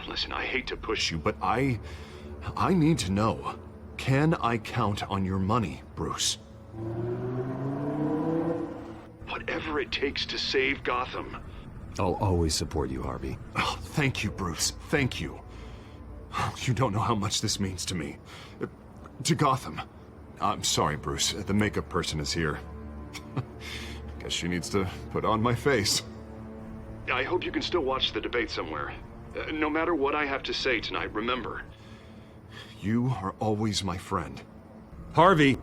Listen, I hate to push you,
but I need to know. Can I count on your money, Bruce?
Whatever it takes to save Gotham.
I'll always support you, Harvey.
Oh, thank you, Bruce. Thank you. You don't know how much this means to me. To Gotham. I'm sorry, Bruce. The makeup person is here. Guess she needs to put on my face.
I hope you can still watch the debate somewhere. No matter what I have to say tonight, remember.
You are always my friend.
Harvey!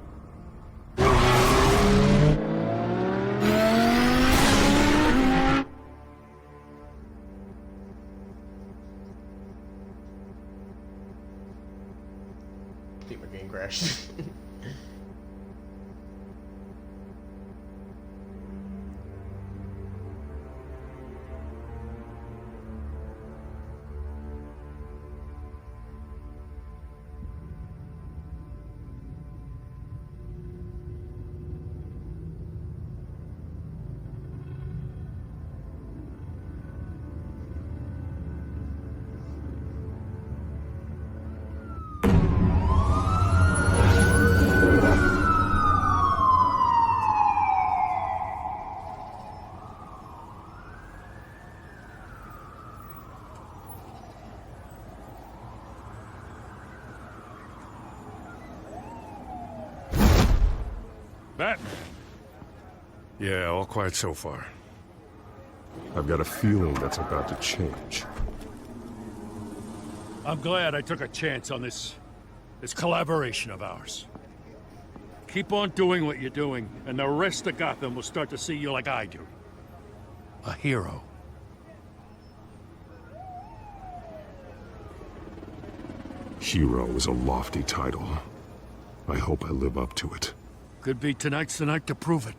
I think my game crashed.
Batman. Yeah, all quiet so far.
I've got a feeling that's about to change.
I'm glad I took a chance on this collaboration of ours. Keep on doing what you're doing, and the rest of Gotham will start to see you like I do. A hero.
Hero is a lofty title. I hope I live up to it.
Could be tonight's the night to prove it.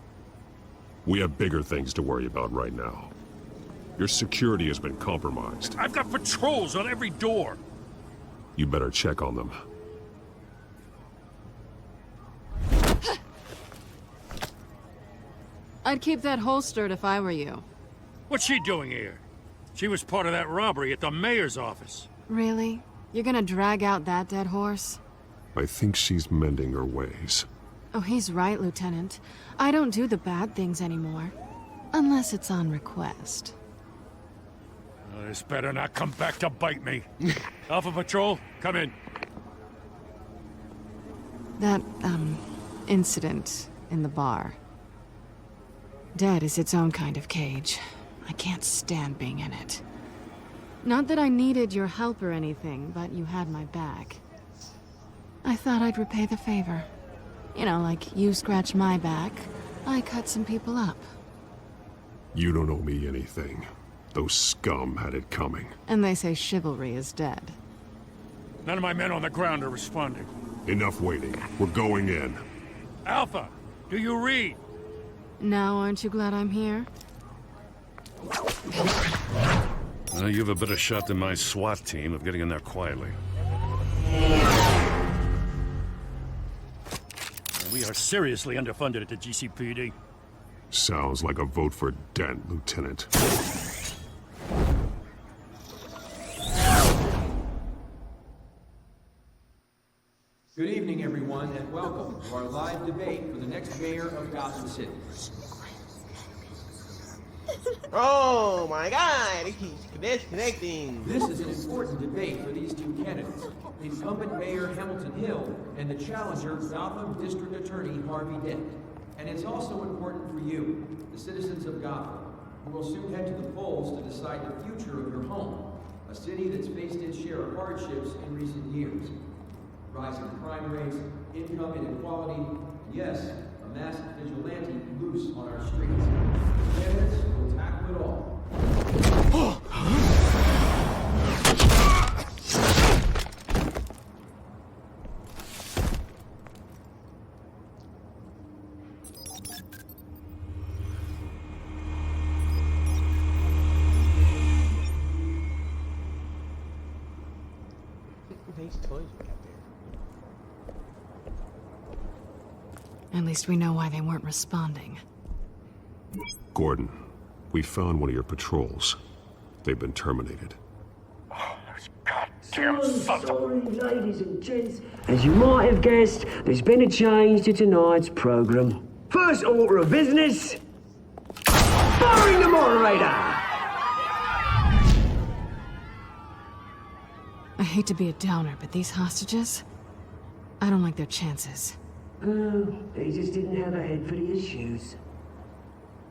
We have bigger things to worry about right now. Your security has been compromised.
I've got patrols on every door.
You better check on them.
I'd keep that holstered if I were you.
What's she doing here? She was part of that robbery at the mayor's office.
Really? You're gonna drag out that dead horse?
I think she's mending her ways.
Oh, he's right, Lieutenant. I don't do the bad things anymore. Unless it's on request.
This better not come back to bite me. Alpha Patrol, come in.
That, incident in the bar. Dead is its own kind of cage. I can't stand being in it. Not that I needed your help or anything, but you had my back. I thought I'd repay the favor. You know, like you scratch my back, I cut some people up.
You don't owe me anything. Those scum had it coming.
And they say chivalry is dead.
None of my men on the ground are responding.
Enough waiting. We're going in.
Alpha, do you read?
Now aren't you glad I'm here?
You have a better shot than my SWAT team of getting in there quietly. We are seriously underfunded at the GCPD.
Sounds like a vote for Dent, Lieutenant.
Good evening, everyone, and welcome to our live debate for the next mayor of Gotham City.
Oh my god, it keeps disconnecting.
This is an important debate for these two candidates, incumbent Mayor Hamilton Hill and the challenger Gotham District Attorney Harvey Dent. And it's also important for you, the citizens of Gotham, who will soon head to the polls to decide the future of your home, a city that's faced its share of hardships in recent years. Rising crime rates, income inequality, and yes, a masked vigilante loose on our streets. The candidates will tackle it all.
These toys we got there.
At least we know why they weren't responding.
Gordon, we found one of your patrols. They've been terminated.
Sorry, ladies and gents. As you might have guessed, there's been a change to tonight's program. First order of business, firing the moderator!
I hate to be a downer, but these hostages? I don't like their chances.
Oh, they just didn't have a head for the issues.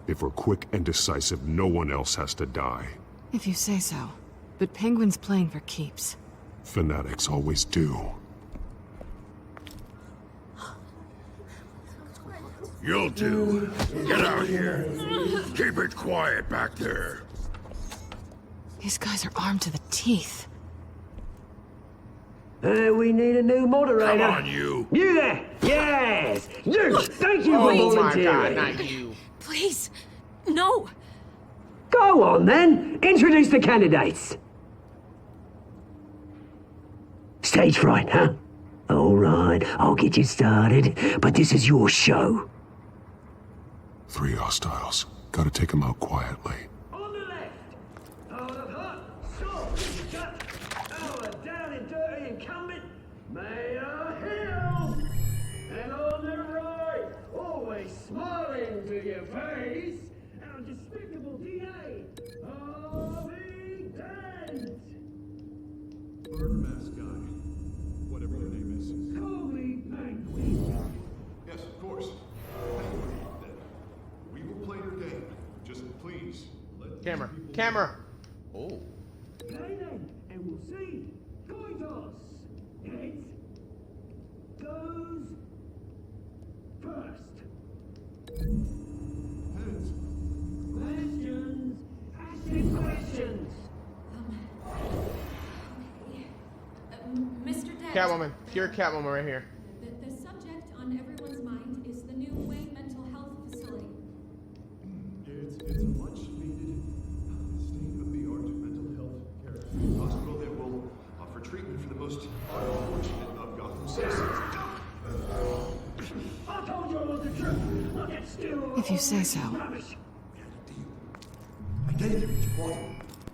If we're quick and decisive, no one else has to die.
If you say so. But Penguin's playing for keeps.
Fanatics always do.
You two, get out here. Keep it quiet back there.
These guys are armed to the teeth.
We need a new moderator.
Come on, you.
You there! Yes! You! Thank you for volunteering.
Oh my god, not you.
Please, no!
Go on, then. Introduce the candidates. Stage fright, huh? All right, I'll get you started, but this is your show.
3 hostiles. Gotta take them out quietly.
On the left, out of hut, short, shut, our down and dirty incumbent, Mayor Hill. And on the right, always smiling to your face, our despicable DA, Harvey Dent.
Bird mask guy. Whatever your name is.
Call me Penguin.
Yes, of course. We will play your game. Just please let
Camera. Camera. Oh.
Play then, and we'll see. Coin toss. It goes first.
Heads.
Questions. Asking questions.
Mr. Dent.
Catwoman. Pure Catwoman right here.
The subject on everyone's mind is the new Wayne Mental Health Facility.
If you say so.
I gave him what you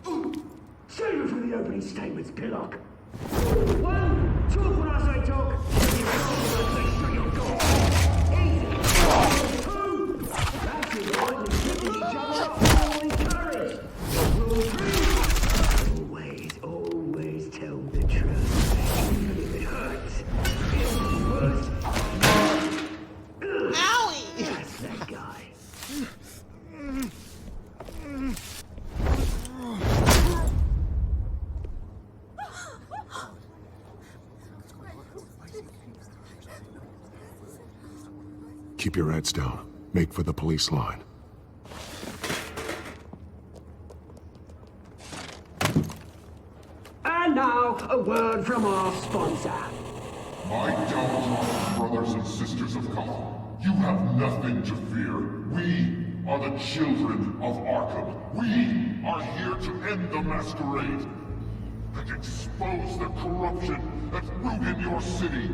wanted. Save it for the opening statements, Pillock. 1, talk when I say talk. You talk when I say shut your door. Easy. 2, that's it, right? We're picking each other up and encouraged. Rule 3, always tell the truth. Even if it hurts. If it's worse. Owie! That's that guy.
Keep your heads down. Make for the police line.
And now, a word from our sponsor.
My downtrodden brothers and sisters of Gotham, you have nothing to fear. We are the children of Arkham. We are here to end the masquerade and expose the corruption that's rooted your city.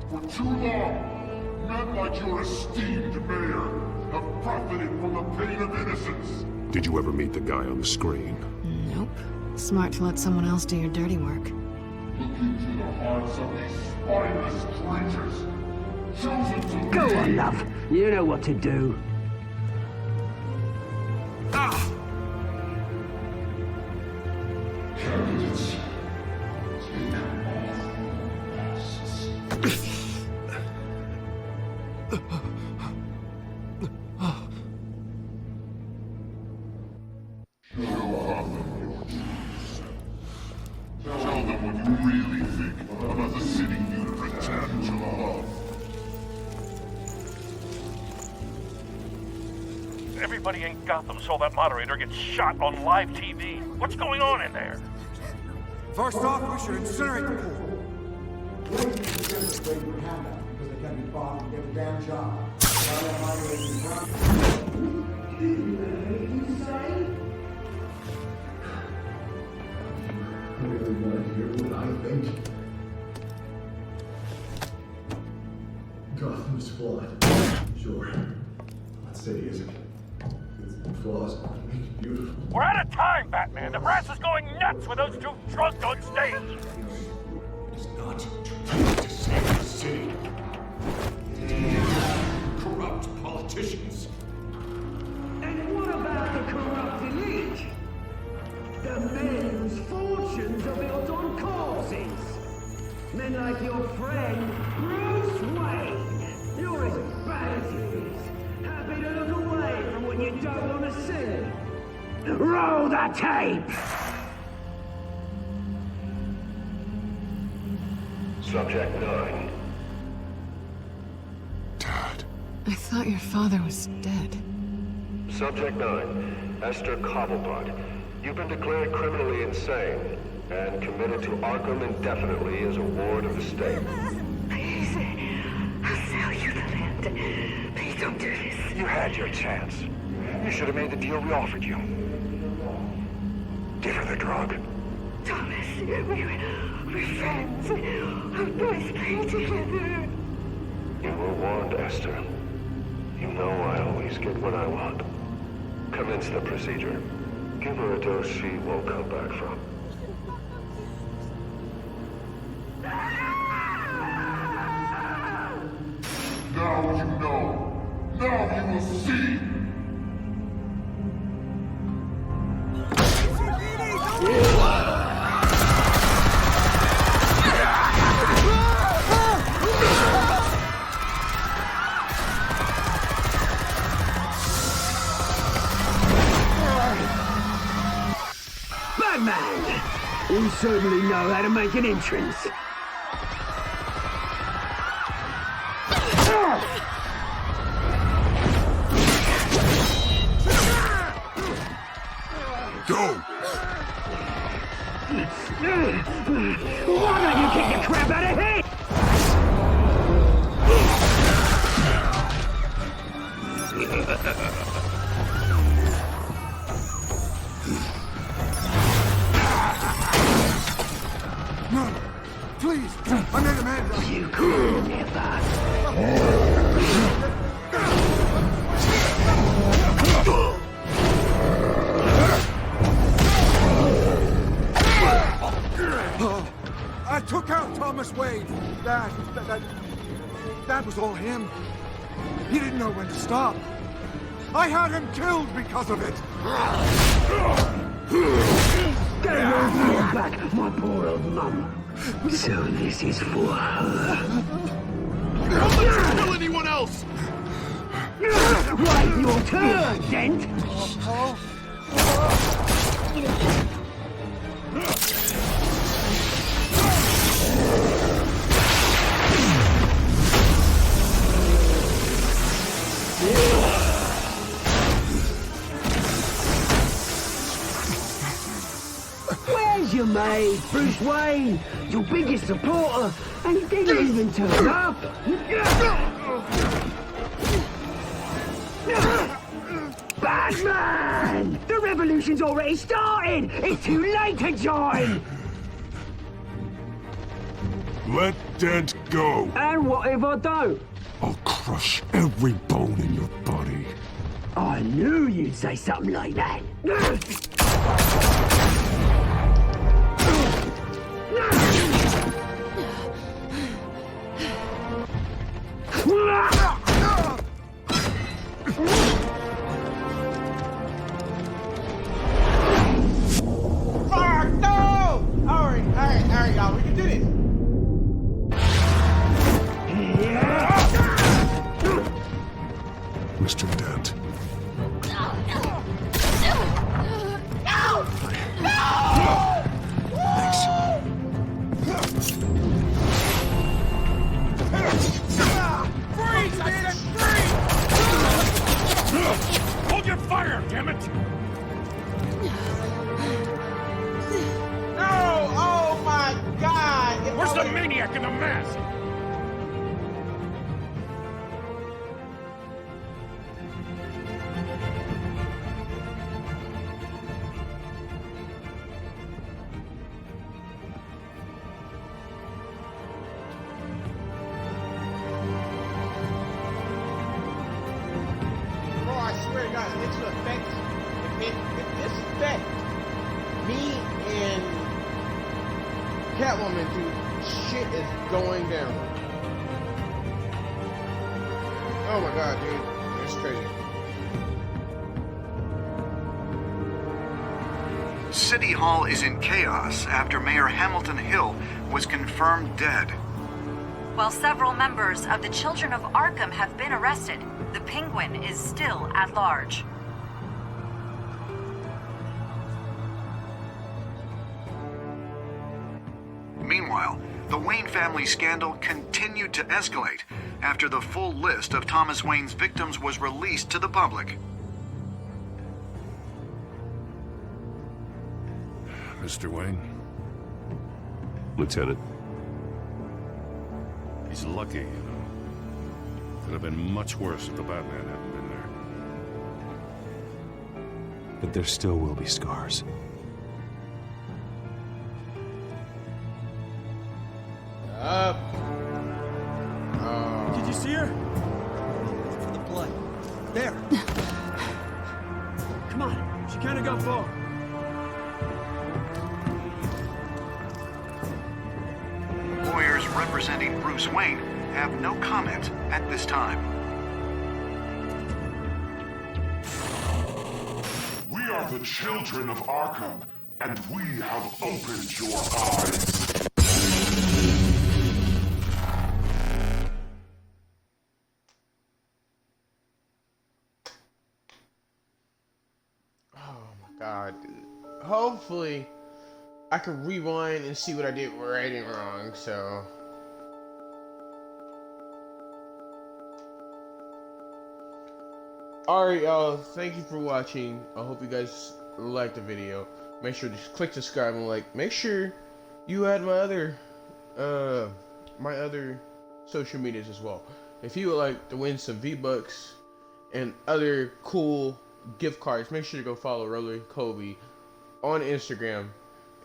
For too long, men like your esteemed mayor have profited from the pain of innocence.
Did you ever meet the guy on the screen?
Nope. Smart to let someone else do your dirty work.
Look into the hearts of these spineless creatures, chosen to
Go
lead.
on, love. You know what to do.
Candidates, take off masks. Show Gotham your truth. Tell them what you really think about the city you pretend to love.
Everybody in Gotham saw that moderator get shot on live TV. What's going on in there?
First off, we should incinerate the pool.
Because they can't be bought and get a damn job. Really want to hear what I think? Gotham's flawed. Sure. That city isn't. Its flaws make it beautiful.
We're out of time, Batman. The brass is going nuts with those two drunk on stage.
It's not to save the city. It is corrupt politicians.
And what about the corrupt elite? The men whose fortunes are built on causes. Men like your friend, Bruce Wayne. You're as bad as he is. Happy to look away from what you don't want to see. Roll the tape!
Subject 9.
I thought your father was dead.
Subject 9. Esther Cobblepot. You've been declared criminally insane and committed to Arkham indefinitely as a ward of the state.
Please, I'll sell you the land. Please don't do this.
You had your chance. You should have made the deal we offered you. Give her the drug.
Thomas, we're friends. Our boys play together.
You were warned, Esther. You know I always get what I want. Commence the procedure. Give her a dose she won't come back from.
Now you know. Now you will see.
Batman! You certainly know how to make an entrance.
Go!
Why don't you kick the crap out of him?
No! Please! I made a man!
You could never.
Wayne, that was all him. He didn't know when to stop. I had him killed because of it.
Get your hand back, my poor old mum. So this is for her.
Don't let her kill anyone else!
Right, your turn, Dent. Where's your mate, Bruce Wayne? Your biggest supporter, and he didn't even turn up. Batman! The revolution's already started! It's too late to join!
Let Dent go.
And what if I don't?
I'll crush every bone in your body.
I knew you'd say something like that.
Fuck, no! Alright, y'all, we can do this.
Mr. Dent.
Freeze, I said freeze!
Hold your fire, damn it!
No! Oh my God!
Where's the maniac in the mask?
Bro, I swear to God, if this affect, if this affect me and Catwoman, dude, shit is going down. Oh my God, dude, it's crazy.
City Hall is in chaos after Mayor Hamilton Hill was confirmed dead.
While several members of the Children of Arkham have been arrested, the Penguin is still at large.
Meanwhile, the Wayne family scandal continued to escalate after the full list of Thomas Wayne's victims was released to the public.
Mr. Wayne?
Lieutenant.
He's lucky, you know. Could have been much worse if the Batman hadn't been there.
But there still will be scars.
Did you see her? For the blood. There. Come on. She can't have gone far.
Lawyers representing Bruce Wayne have no comment at this time.
We are the children of Arkham, and we have opened your eyes.
God, dude. Hopefully, I can rewind and see what I did right and wrong, so... Alright, y'all. Thank you for watching. I hope you guys liked the video. Make sure to click subscribe and like. Make sure you add my other social medias as well. If you would like to win some V-Bucks and other cool gift cards, make sure to go follow Roller Kobe on Instagram,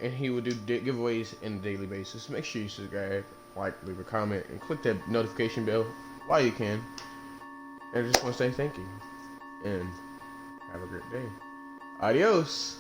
and he will do giveaways on a daily basis. Make sure you subscribe, like, leave a comment, and click that notification bell while you can. And I just want to say thank you and have a great day. Adios.